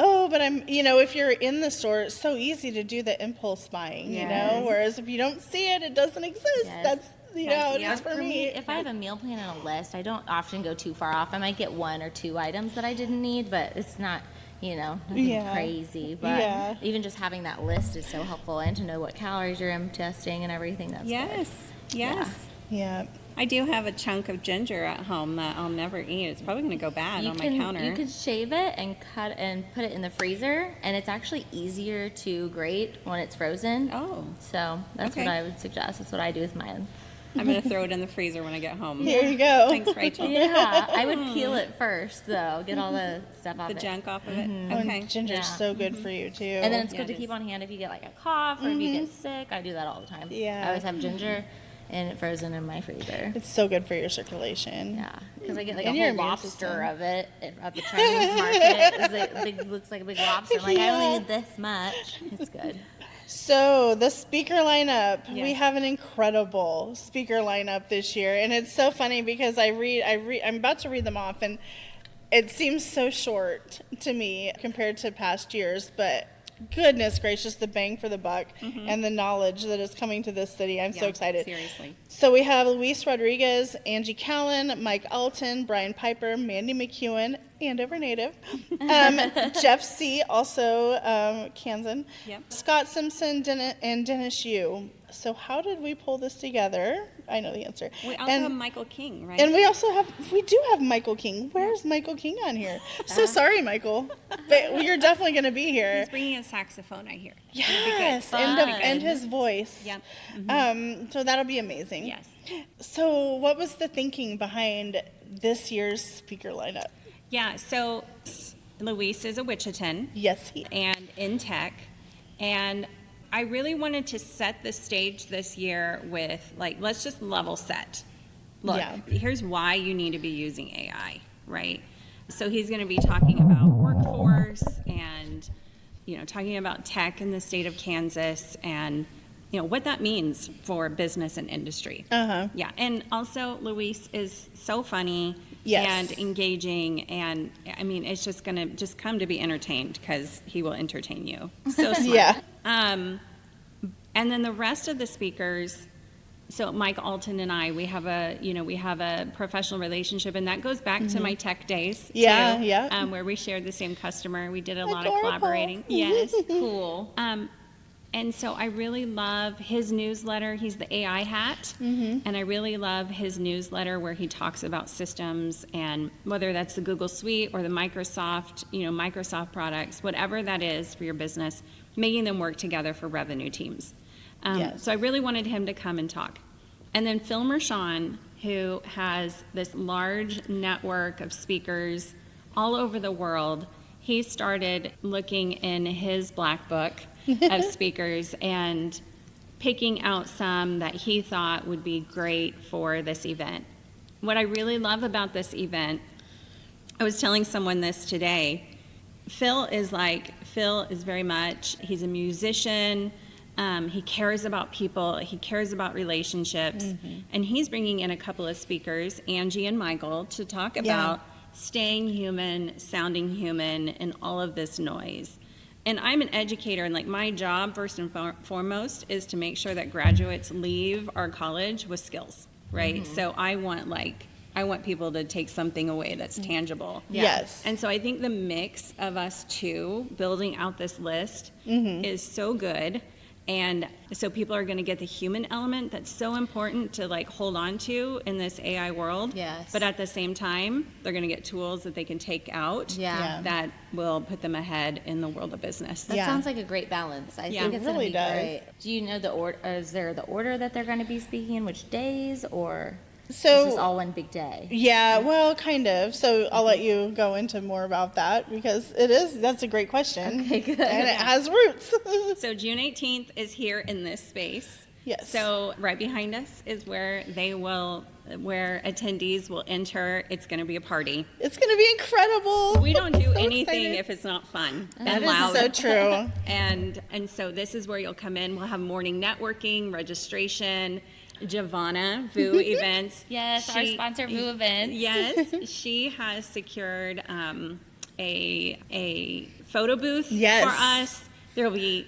oh, but if you're in the store, it's so easy to do the impulse buying, Yes. whereas if you don't see it, it doesn't exist. Yes. That's, how it yeah. is for me. If I have a meal plan and a list, I don't often go too far off. I might get 1 or 2 items that I didn't need, but it's not, nothing Yeah. crazy. But Yeah. even just having that list is so helpful, and to know what calories you're testing and everything. That's Yes. Yes. Yeah. I do have a chunk of ginger at home that I'll never eat. It's probably going to go bad good. on my counter. You could shave it and cut and put it in the freezer, and it's actually easier to grate when it's frozen. Oh, So that's Okay. what I would suggest. That's what I do with mine. I'm going to throw it in the freezer when I get home. Here you go. Thanks, Rachel. Yeah, I would peel it first though, get all the stuff off The it. junk off of it. Oh, Okay. and ginger's Yeah. so good for you too. And then it's Yeah, good to it keep is. on hand if you get like a cough or if you get sick. I do that all the time. Yeah. I always have ginger and it frozen in my freezer. it's so good for your circulation. Yeah, because I get like And a your whole immune lobster system. of it at the Chinese market. It looks like a big lobster. I'm like, I Yeah. only need this much. It's good. So the speaker lineup, we Yes. have an incredible speaker lineup this year, and it's so funny because I'm about to read them off, and it seems so short to me compared to past years, but goodness gracious, the bang for the buck and the knowledge that is coming to this city. I'm so Yeah, excited. Seriously. So we have Luis Rodriguez, Angie Callen, Mike Allton, Brian Piper, Mandy McEwen, Andover native, Jeff Sieh, also Kansan, Yep. Scott Simson, and Dennis Yu. So how did we pull this together? I know the answer. We also and, have Michael King, right? and we do have Michael King. Where's Michael King on here? So sorry, Michael, but you're definitely going to be here. He's bringing a saxophone, I hear. Yes, Fun. and his voice. Yep. So that'll be amazing. Yes. So what was the thinking behind this year's speaker lineup? Yeah, so Luis is a Wichitan Yes, he. and in tech, and I really wanted to set the stage this year with, like, let's just level set. Look, Yeah. here's why you need to be using AI, right? So he's going to be talking about workforce and, talking about tech in the state of Kansas and, what that means for business and industry. Uh-huh. Yeah, and also Luis is so funny Yes. and engaging, and I mean, it's just gonna just come to be entertained because he will entertain you. So smart. Yeah. And then the rest of the speakers. So Mike Allton and I, we have a professional relationship, and that goes back to my tech days. Yeah, too, yeah. Where we shared the same customer. We did a lot of Adorable. collaborating. Yes. Cool. And so I really love his newsletter. He's the AI hat. And I really love his newsletter where he talks about systems, and whether that's the Google Suite or the Microsoft products, whatever that is for your business, making them work together for revenue teams. Yes. So I really wanted him to come and talk. And then Phil Mershon, who has this large network of speakers all over the world. he started looking in his black book of speakers and picking out some that he thought would be great for this event. What I really love about this event, I was telling someone this today, Phil is very much, he's a musician, he cares about people, he cares about relationships, and he's bringing in a couple of speakers, Angie and Michael, to talk about staying human, sounding human, and all of this noise. And I'm an educator, and like my job, first and foremost, is to make sure that graduates leave our college with skills, right? So I want people to take something away that's tangible. Yes. And so I think the mix of us two building out this list is so good. And so people are going to get the human element that's so important to like hold on to in this AI world. Yes. But at the same time, they're going to get tools that they can take out Yeah. that will put them ahead in the world of business. That sounds like a great balance. I think it's going to really be does. great. Do you know the order? Is there the order that they're going to be speaking in? Which days? Or So is this all one big day? yeah, well, kind of. So I'll let you go into more about that because that's a great question. Okay, good. And it has roots. So June 18th is here in this space. Yes. So right behind us is where attendees will enter. It's going to be a party. It's going to be incredible. We don't do So anything excited. if it's not fun That and is loud. so true. And so this is where you'll come in. We'll have morning networking, registration, Giovanna, VU Events. Yes, our sponsor, VU Events. Yes, she has secured a photo booth Yes. for us. There will be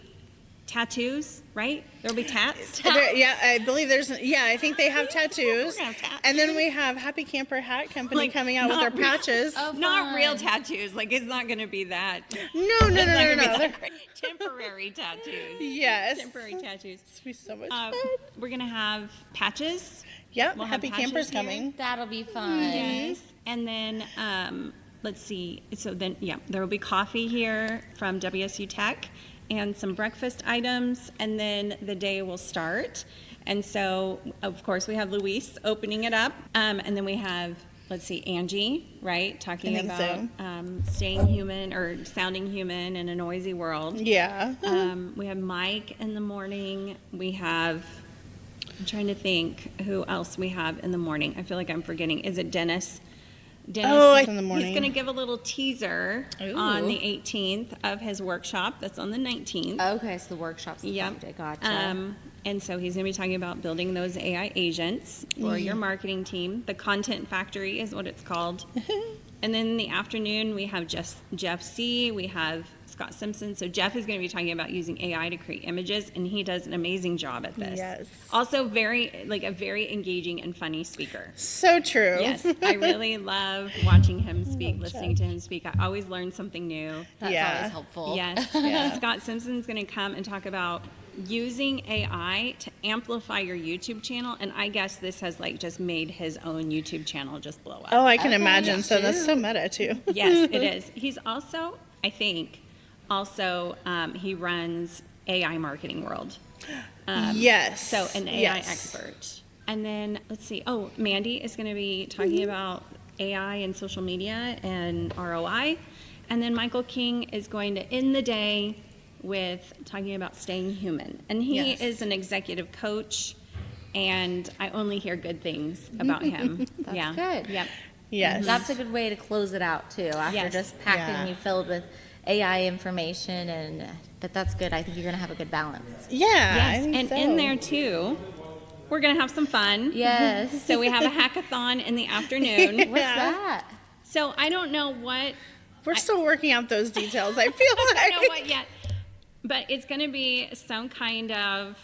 tattoos, right? There will be tats. Yeah, I believe I think they have tattoos. We're gonna have tats. And then we have Happy Camper Hat Company Like, coming out with their not real- patches. Oh, Not fun. real tattoos. Like it's not going to be that. No. It's not gonna be They're- that great. Temporary tattoos. Yes. Temporary tattoos. It's going to be so much fun. We're going to have patches. Yep, we'll have Happy patches Camper's here. coming. That'll be fun. Yes. And then, let's see. So then, there will be coffee here from WSU Tech and some breakfast items. And then the day will start. And so, of course, we have Luis opening it up. And then we have, let's see, Angie, right? Talking I think about staying human or sounding human in a noisy world. Yeah. We have Mike in the morning. We have, I'm trying to think who else we have in the morning. I feel like I'm forgetting. Is it Dennis? In the morning. He's going to give a little teaser Ooh. on the 18th of his workshop. That's on the 19th. Okay, so the workshop's the Yep. Friday. Gotcha. And so he's going to be talking about building those AI agents for your marketing team. The Content Factory is what it's called. And then in the afternoon, we have Jeff Sieh, we have Scott Simson. So Jeff is going to be talking about using AI to create images, and he does an amazing job at this. Yes. Also, a very engaging and funny speaker. So true. Yes, I really love watching him speak, listening to him speak. I always learn something new. That's yeah. always helpful. Yes. Yeah. Scott Simpson's going to come and talk about using AI to amplify your YouTube channel, and I guess this has like just made his own YouTube channel just blow up. Oh, I can Okay, imagine. yeah. So that's so meta too. Yes, it is. He's also, I think, he runs AI Marketing World. Yes. So an AI Yes. expert. And then let's see. Oh, Mandy is going to be talking about AI and social media and ROI. And then Michael King is going to end the day with talking about staying human. And he Yes. is an executive coach, and I only hear good things about him. That's yeah. good. Yep. Yes. That's a good way to close it out too. After Yes. just packing Yeah. you filled with AI information, but that's good. I think you're gonna have a good balance. Yeah. I Yes, think and so. in there too, we're going to have some fun. Yes. So we have a hackathon in the afternoon. What's Yeah. that? So I don't know what We're still working out those details. I feel like. I don't know what yet, but it's going to be some kind of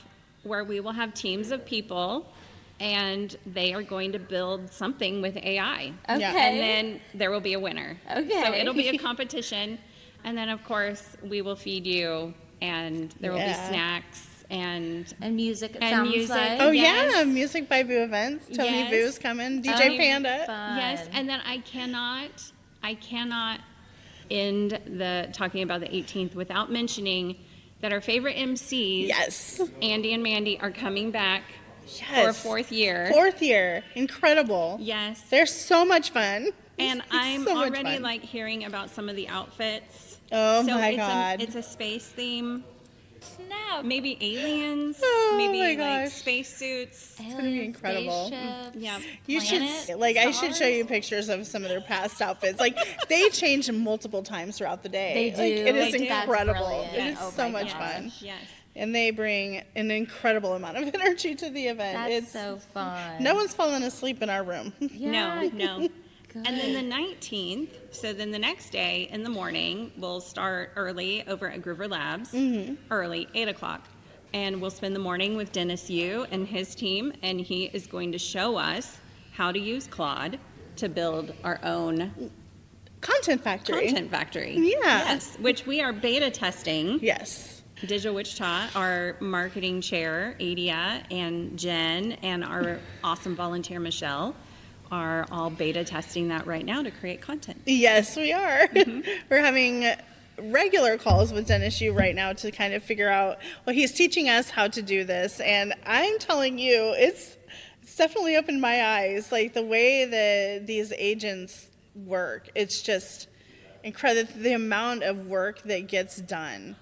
where we will have teams of people, and they are going to build something with AI. Okay. Yeah. And then there will be a winner. Okay. So it'll be a competition, and then of course we will feed you, and there will be Yeah. snacks and And music. It And sounds music. like. Oh Yes. yeah, music by VU Events. Tony Yes. Vu's coming. DJ Panda. Fun. yes, and then I cannot end the talking about the 18th without mentioning that our favorite MCs, Yes. Andy and Mandy, are coming back for a Yes. fourth year. Fourth year. Incredible. Yes. They're so much fun. And I'm so much already fun. like hearing about some of the outfits. Oh so my it's God. it's a space theme. Snap. Maybe aliens. Oh maybe my like gosh. spacesuits. It's gonna be incredible. Yeah. You Planet, should, like, I should show stars. you pictures of some of their past outfits. Like, they change multiple times throughout the day. They do. Like, it is They do. That's incredible. brilliant. It is Oh so my much gosh. fun. Yes. And they bring an incredible amount of energy to the event. That's It's so fun. No one's fallen asliep in our room. Yeah. No. Good. And then the 19th, so then the next day in the morning, we'll start early over at Groover Labs, early, 8 o'clock. And we'll spend the morning with Dennis Yu and his team, and he is going to show us how to use Claude to build our own Content factory. content factory. Yeah. Yes, which we are beta testing. Yes. Digital Wichita, our marketing chair, Adia, and Jen, and our awesome volunteer, Michelle, are all beta testing that right now to create content. Yes, we are. We're having regular calls with Dennis Yu right now to kind of figure out, well, he's teaching us how to do this. And I'm telling you, it's definitely opened my eyes. Like, the way that these agents work, it's just incredible. The amount of work that gets done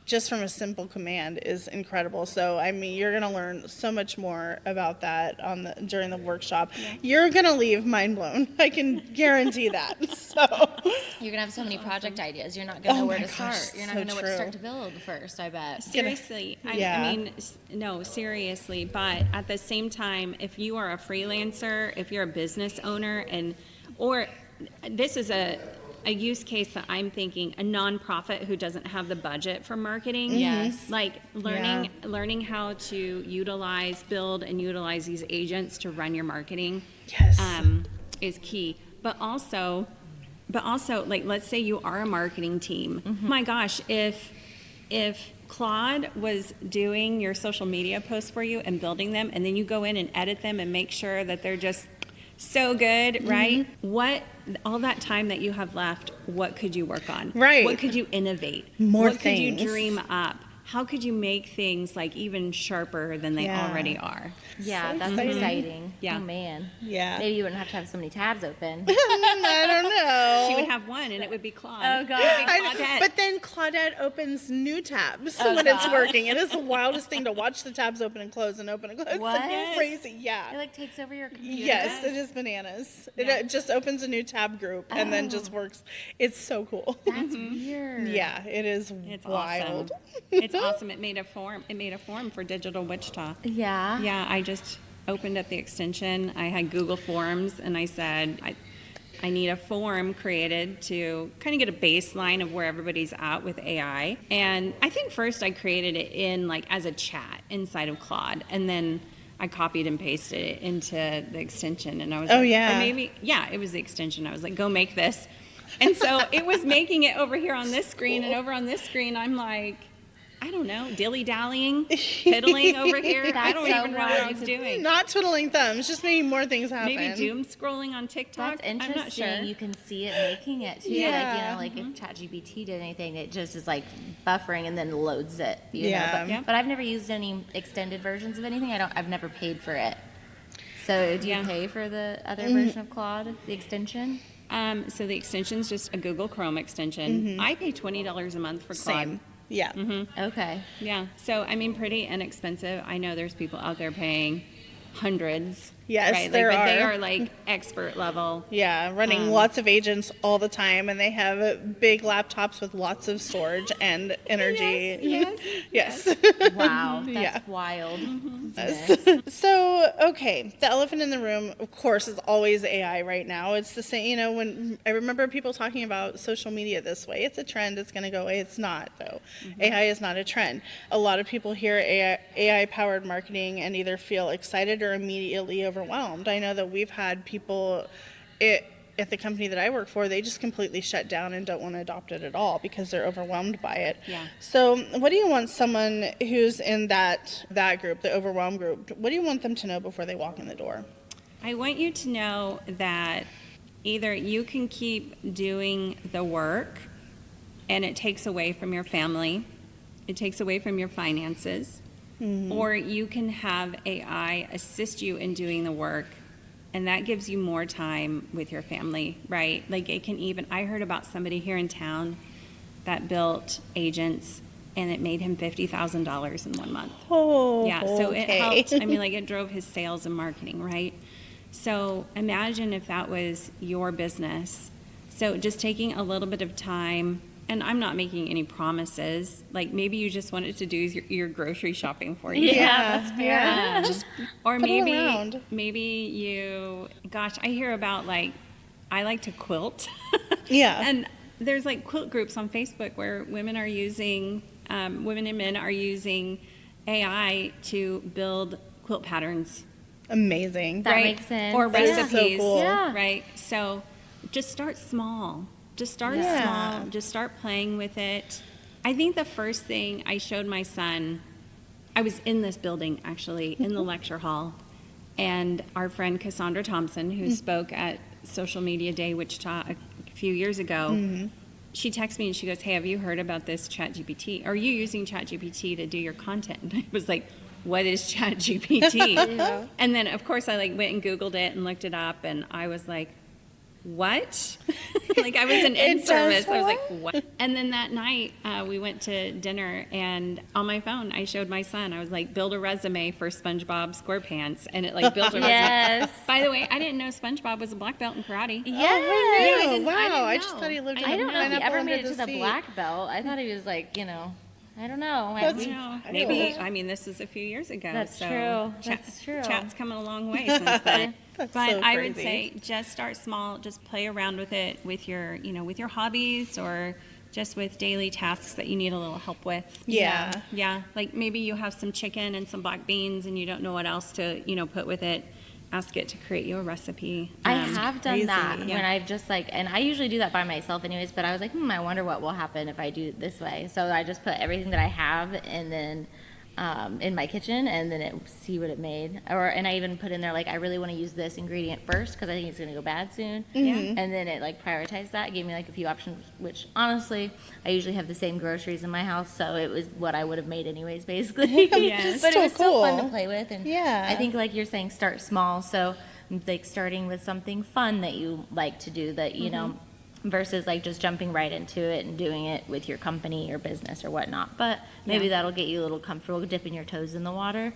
just from a simple command is incredible. So, I mean, you're going to learn so much more about that during the workshop. Yeah. You're going to leave mind blown. I can guarantee that. So, You're going to have so many project ideas. You're not going to know Oh where my to start. gosh, You're not so going to know what to true. start to build first, I bet. Seriously, Yeah. I mean, no, seriously. But at the same time, if you are a freelancer, if you're a business owner, or this is a use case that I'm thinking, a nonprofit who doesn't have the budget for marketing. Yes. Like learning how to build and utilize these agents to run your marketing. Yes. Is key. But also, like, let's say you are a marketing team. My gosh, if Claude was doing your social media posts for you and building them, and then you go in and edit them and make sure that they're just so good, right? All that time that you have left, what could you work on? Right. What could you innovate? More what could you things. dream up? How could you make things like even sharper than they Yeah. already are? Yeah, that's exciting. exciting. Yeah. Oh, man. Yeah. Maybe you wouldn't have to have so many tabs open. I don't know. She would have one, and it would be Claude. Oh, God. I know, Claudette. but then Claudette opens new tabs Oh, when it's God. working. It is the wildest thing to watch the tabs open and close and open and close. What? It's crazy. Yeah. It like takes over your computer. Yes, it is bananas. It just opens a new tab group and then just works. It's so cool. That's weird. Yeah, it is It's wild. awesome. It's awesome. It made a form for Digital Wichita. Yeah. Yeah, I just opened up the extension. I had Google Forms, and I said, I need a form created to kind of get a baseline of where everybody's at with AI. And I think first I created it in like as a chat inside of Claude, and then I copied and pasted it into the extension. And I was Oh, like, yeah. or maybe, yeah, it was the extension. I was like, go make this. And so it was making it over here on this screen, and over on this screen, I'm like, I don't know, dilly-dallying, piddling over here. I That's don't so even know what I wild was to doing. Not twiddling thumbs, just making more things happen. Maybe doom scrolling on TikTok. That's interesting. I'm not sure. You can see it making it too. Yeah. Like, if ChatGPT did anything, it just is like buffering and then loads it. You Yeah. know? But, Yeah. but I've never used any extended versions of anything. I've never paid for it. So do you Yeah. pay for the other version of Claude, the extension? So the extension's just a Google Chrome extension. I pay $20 a month for Claude. Same. Yeah. Okay. Yeah. So I mean, pretty inexpensive. I know there's people out there paying hundreds. Yes, right? there but they are. are like expert level. Yeah, running lots of agents all the time, and they have big laptops with lots of storage and energy. Yes. Wow. That's Yeah. wild. So, okay, the elephant in the room, of course, is always AI right now. It's the same, when I remember people talking about social media this way. It's a trend, it's going to go away. It's not, though. AI is not a trend. A lot of people hear AI-powered marketing and either feel excited or immediately overwhelmed. I know that we've had people at the company that I work for, they just completely shut down and don't want to adopt it at all because they're overwhelmed by it. Yeah. So what do you want someone who's in that group, the overwhelmed group, what do you want them to know before they walk in the door? I want you to know that either you can keep doing the work and it takes away from your family, it takes away from your finances, or you can have AI assist you in doing the work and that gives you more time with your family, right? Like it can even, I heard about somebody here in town that built agents, and it made him $50,000 in 1 month. Oh, Yeah, so it okay. helped. I mean, like it drove his sales and marketing, right? So imagine if that was your business. So just taking a little bit of time, and I'm not making any promises. Like maybe you just wanted to do your grocery shopping for you. Yeah, that's fair. Yeah. Just Or put it maybe around. you, gosh, I hear about like, I like to quilt. Yeah. And there's like quilt groups on Facebook where women are using, women and men are using AI to build quilt patterns. Amazing. That right? makes sense. Or That is so recipes, cool. Yeah. right? So just start small. Just start Yeah. small. Just start playing with it. I think the first thing I showed my son, I was in this building actually, in the lecture hall, and our friend Cassandra Thompson, who spoke at Social Media Day Wichita a few years ago, she texted me and she goes, "Hey, have you heard about this ChatGPT? Are you using ChatGPT to do your content?" And I was like, "What is ChatGPT?" Yeah. And then, of course, I like went and Googled it and looked it up, and I was like, "What?" Like I was in It in service. does I was like, "What?" And then that night, we went to dinner, and on my phone, I showed my son. I was like, "Build a resume for SpongeBob SquarePants," and it like built a resume. Yes. By the way, I didn't know SpongeBob was a black belt in karate. Yes. Oh, didn't- wow. I I didn't just know. thought he lived in I a don't know if he pineapple ever made under it to the sea. black belt. I thought he was like, I don't know. That's- No, I maybe. don't- I mean, this is a few years ago. That's so true. That's true. Chat's coming a long way since then. That's But so I would crazy. say just start small. Just play around with it with your, with your hobbies or just with daily tasks that you need a little help with. Yeah. Yeah. Like maybe you have some chicken and some black beans and you don't know what else to, put with it. Ask it to create you a recipe. I have done crazy. that Yeah. when I've just like, and I usually do that by myself anyways, but I was like, I wonder what will happen if I do it this way. So I just put everything that I have and then in my kitchen and then see what it made. And I even put in there, like, I really want to use this ingredient first because I think it's going to go bad soon. Yeah. And then it like prioritized that, gave me like a few options, which honestly, I usually have the same groceries in my house. So it was what I would have made anyways, basically. Yes. But it was Still still fun to cool. play with. And Yeah. I think like you're saying, start small. So like starting with something fun that you like to do that, you know, versus like just jumping right into it and doing it with your company or business or whatnot. But maybe that'll get you a little comfortable dipping your toes in the water.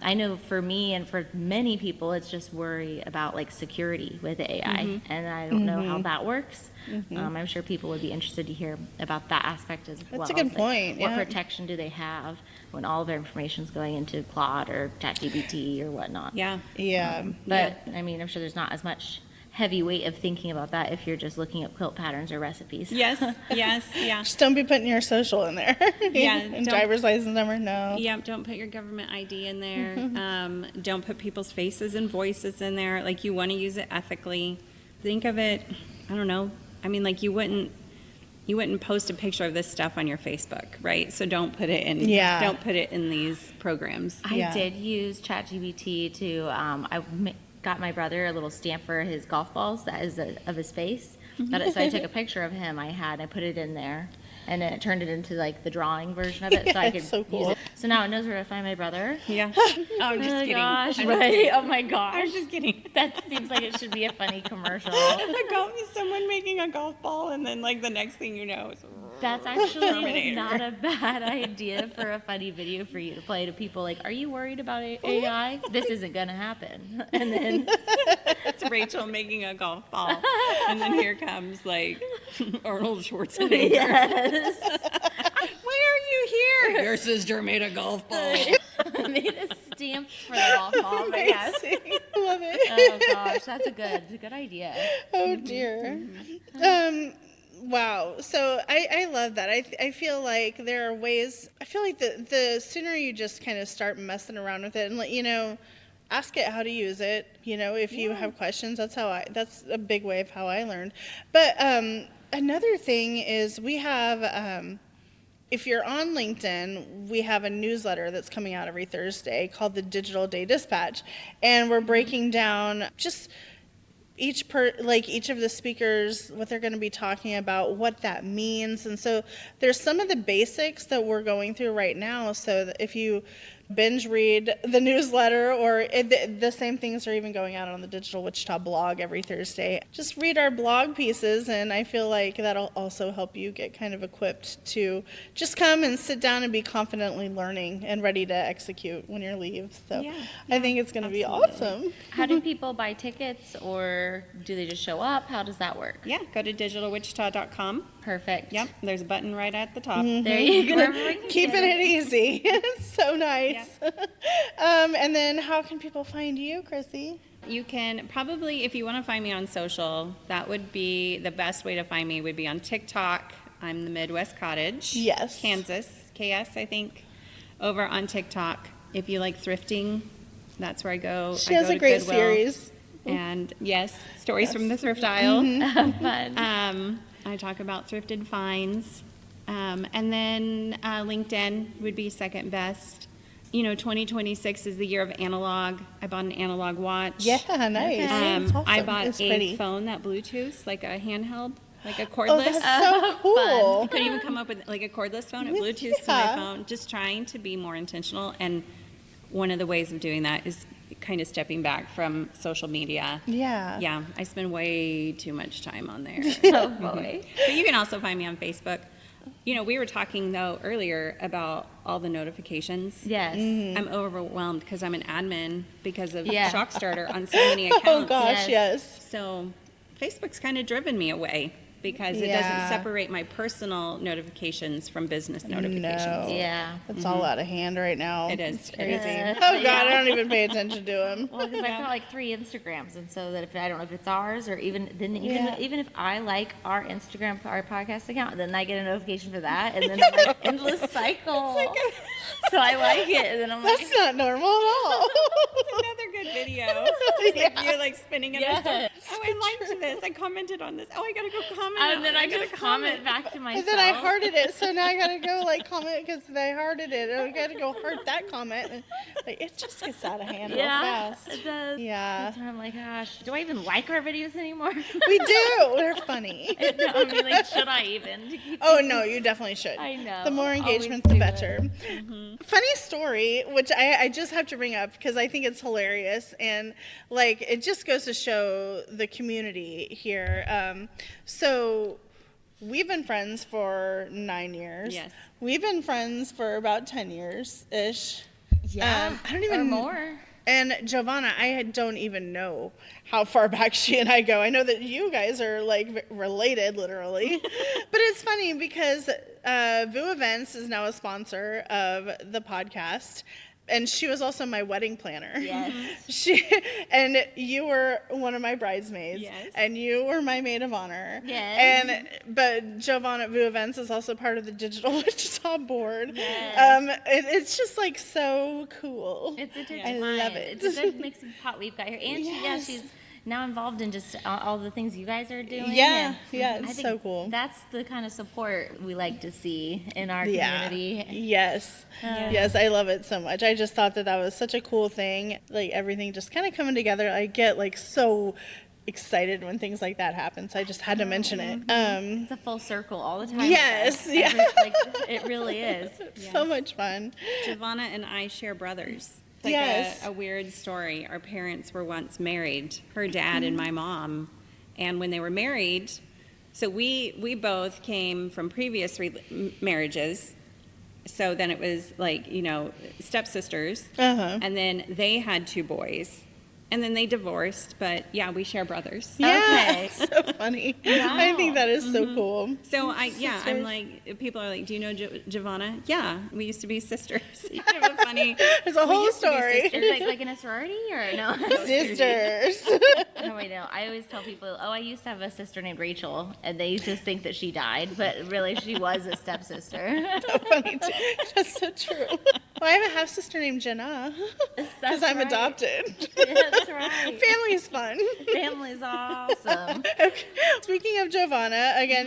I know for me and for many people, it's just worry about like security with AI, and I don't know how that works. I'm sure people would be interested to hear about that aspect as well. That's a good Like, point, What yeah. protection do they have when all their information is going into Claude or ChatGPT or whatnot? Yeah. Yeah. But I mean, I'm sure there's not as much heavy weight of thinking about that if you're just looking at quilt patterns or recipes. Yes. Yes. Yeah. Just don't be putting your social in there. Yeah, And don't- driver's license number, no. Yeah, don't put your government ID in there. Don't put people's faces and voices in there. Like you want to use it ethically. Think of it, I don't know. I mean, like you wouldn't post a picture of this stuff on your Facebook, right? So don't put it in. Yeah. Don't put it in these programs. I Yeah. did use ChatGPT to, got my brother a little stamp for his golf balls that is of his face. So I took a picture of him I put it in there. And then it turned it into like the drawing version of it so I Yeah, could so use cool. it. So now it knows where to find my brother. Yeah. Oh, I'm just Oh my kidding. gosh, I'm just right? kidding. Oh my gosh. I'm just kidding. That seems like it should be a funny commercial. Someone making a golf ball, and then like the next thing you know, it's That's actually Terminator. not a bad idea for a funny video for you to play to people. Like, are you worried about AI? This isn't going to happen. And then, it's Rachel making a golf ball, and then here comes like Arnold Schwarzenegger. yes, Why are you here? Your sister made a golf ball. I made a stamp for the golf ball. But yes. Love it. Oh gosh, that's a good idea. Oh dear. Wow. So I love that. I feel like there are ways. I feel like the sooner you just kind of start messing around with it and let ask it how to use it. If you have questions, that's a big way of how I learned. But another thing is we have. If you're on LinkedIn, we have a newsletter that's coming out every Thursday called the Digital Day Dispatch, and we're breaking down just each of the speakers, what they're going to be talking about, what that means. And so there's some of the basics that we're going through right now. So that if you binge read the newsletter, or the same things are even going out on the Digital Wichita blog every Thursday. Just read our blog pieces, and I feel like that'll also help you get kind of equipped to just come and sit down and be confidently learning and ready to execute when you leave. So I think it's going to be awesome. How do people buy tickets, or do they just show up? How does that work? Yeah, go to digitalwichita.com. Perfect. Yep, there's a button right at the top. There you go. Keeping it easy. It's so nice. And then how can people find you, Krissy? You can probably, if you want to find me on social, that would be the best way to find me would be on TikTok. I'm the Midwest Cottage. Yes. Kansas, KS, I think, over on TikTok. If you like thrifting, that's where I go. She I has go a to great Goodwill. series. And yes, stories from the thrift aisle. Fun. I talk about thrifted finds. And then LinkedIn would be second best. 2026 is the year of analog. I bought an analog watch. Yeah, nice. It's awesome. I bought It's a pretty. phone that Bluetooth, like a handheld, like a Oh, cordless. that's so cool. I couldn't even come up with like a cordless phone. It Bluetooth to my phone. Just trying to be more intentional. And one of the ways of doing that is kind of stepping back from social media. Yeah. Yeah, I spend way too much time on there. Oh boy. But you can also find me on Facebook. We were talking though earlier about all the notifications. Yes. I'm overwhelmed because I'm an admin because of Yeah. ShockStarter on so many accounts. Oh gosh, yes. So Facebook's kind of driven me away because it Yeah. doesn't separate my personal notifications from business notifications. No. Yeah. It's all out of hand right now. It is. It's crazy. Yeah. Oh God, I don't even pay attention to them. Well, because I've got like 3 Instagrams, and so that if I don't know if it's ours or even Yeah. if I like our Instagram, our podcast account, then I get a notification for that, and then I'm like endless cycle. So I like it, and then I'm like, That's not normal at all. Another good video. Just like you like spinning it. Yes. Oh, I liked this. I commented on this. Oh, I gotta go comment. and then I gotta just comment back to myself. And then I hearted it, so now I gotta go like comment because they hearted it. I gotta go heart that comment. And, like, it just gets out of hand real fast. it does. Yeah. That's where I'm like, gosh, do I even like our videos anymore? We do. They're funny. I mean, like, should I even? To keep Oh no, you definitely should. I know. The more Always engagement, the do better. Funny story, which I just have to bring up because I think it's hilarious, and like it just goes to show the community here. So we've been friends for 9 years. Yes. We've been friends for about 10 years ish. Yeah. I don't even or more. And Giovanna, I don't even know how far back she and I go. I know that you guys are like related, literally. But it's funny because VU Events is now a sponsor of the podcast. And she was also my wedding planner. Yes. And you were one of my bridesmaids. Yes. And you were my maid of honor. Yes. But Giovanna at VU Events is also part of the Digital Wichita board. Yes. It's just like so cool. It's a good I fun. love it. It's a good mixing pot we've got here. And Yes. she's now involved in just all the things you guys are doing. Yeah, and yeah, I it's think so cool. That's the kind of support we like to see in our Yeah. community. Yes. Yes, I love it so much. I just thought that was such a cool thing. Like everything just kind of coming together. I get like so excited when things like that happen. So I just had to mention it. It's a full circle all the time. with Yes, us. yeah. Like, it really is. So much fun. Giovanna and I share brothers. It's like Yes. a weird story. Our parents were once married, her dad and my mom. And when they were married, so we both came from previous marriages. So then it was like, stepsisters. Uh-huh. And then they had 2 boys. And then they divorced, but yeah, we share brothers. Yeah, Okay. so funny. I think that is so cool. So I'm like, people are like, do you know Giovanna? Yeah, we used to be sisters. Kind of a funny. There's a whole story. Is it like in a sorority or no? Sisters. No, I know. I always tell people, I used to have a sister named Rachel, and they just think that she died, but really she was a stepsister. So funny too. That's so true. Well, I have a half sister named Jenna because That's I'm right. adopted. Yeah, that's right. Family's fun. Family's awesome. Okay. Speaking of Giovanna, again,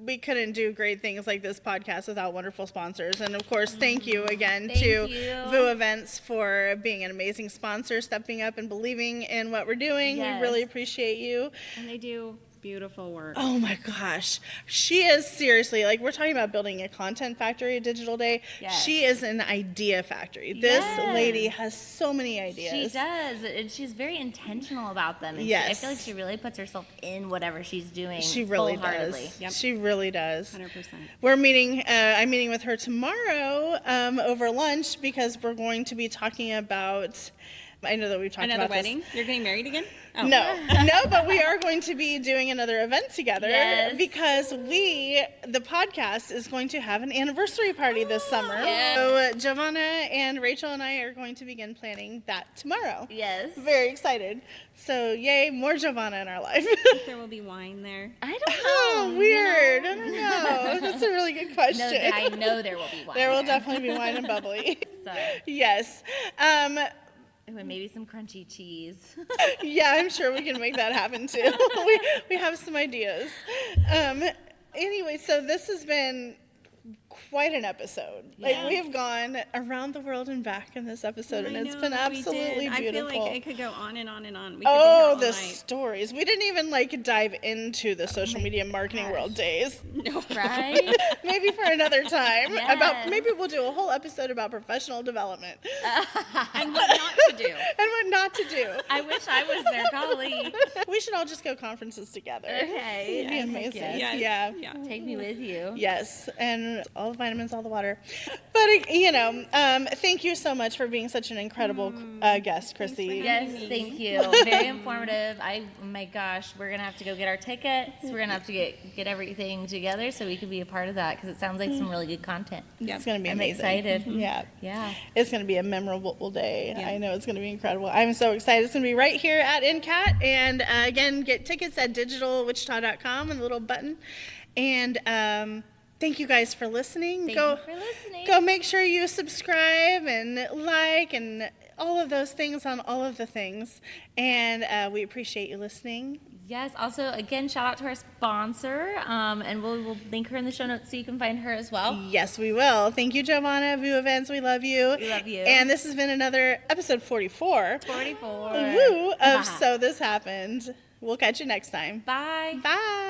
we couldn't do great things like this podcast without wonderful sponsors. And of course, thank you again Thank to you. VU Events for being an amazing sponsor, stepping up and believing in what we're doing. Yes. We really appreciate you. And they do Beautiful work. Oh my gosh. She is seriously, like, we're talking about building a content factory at Digital Day. Yes. She is an idea factory. This Yes. lady has so many ideas. She does, and she's very intentional about them. And Yes. I feel like she really puts herself in whatever she's doing. She really wholeheartedly. does. Yep. She really does. 100%. We're meeting, I'm meeting with her tomorrow over lunch because we're going to be talking about, I know that we've talked Another about wedding? You're getting married again? Oh. No, but we are going to be doing another event together Yes. because the podcast is going to have an anniversary party this summer. Yes. So Giovanna and Rachel and I are going to begin planning that tomorrow. Yes. Very excited. So yay, more Giovanna in our life. There will be wine there. I don't know. Oh, weird. I don't know. That's a really good question. No, I know there will be wine. There will there. definitely be wine and bubbly. So, Yes. and maybe some crunchy cheese. Yeah, I'm sure we can make that happen too. we have some ideas. Anyway, so this has been quite an episode. Like, Yeah. we have gone around the world and back in this episode, and I it's know, been we absolutely did. beautiful. I feel like I could go on and on and on. We could Oh, be here all the night. stories. We didn't even dive into the social media marketing world days. No. Right? Maybe for another time. Yes. Maybe we'll do a whole episode about professional development And what not to do. and what not to do. I wish I was their colleague. We should all just go conferences together. Okay. It'd be Yes, amazing. yes. Yeah. Yeah. Take me with you. Yes, and all the vitamins, all the water. But, thank you so much for being such an incredible guest, Krissy. Yes, thank you. Very informative. Oh my gosh, we're gonna have to go get our tickets. We're gonna have to get everything together so we can be a part of that because it sounds like some really good content. It's going to be I'm amazing. excited. Yeah. Yeah. It's going to be a memorable day. Yeah. I know it's going to be incredible. I'm so excited. It's going to be right here at NCAT. And again, get tickets at digitalwichita.com and the little button. And thank you guys for listening. Thank you for listening. Go make sure you subscribe and like and all of those things on all of the things. And we appreciate you listening. Yes. Also, again, shout out to our sponsor, and we'll link her in the show notes so you can find her as well. Yes, we will. Thank you, Giovanna. View Events, we love you. We love you. And this has been another episode 44. 44. Woo, of So This Happened. We'll catch you next time. Bye. Bye.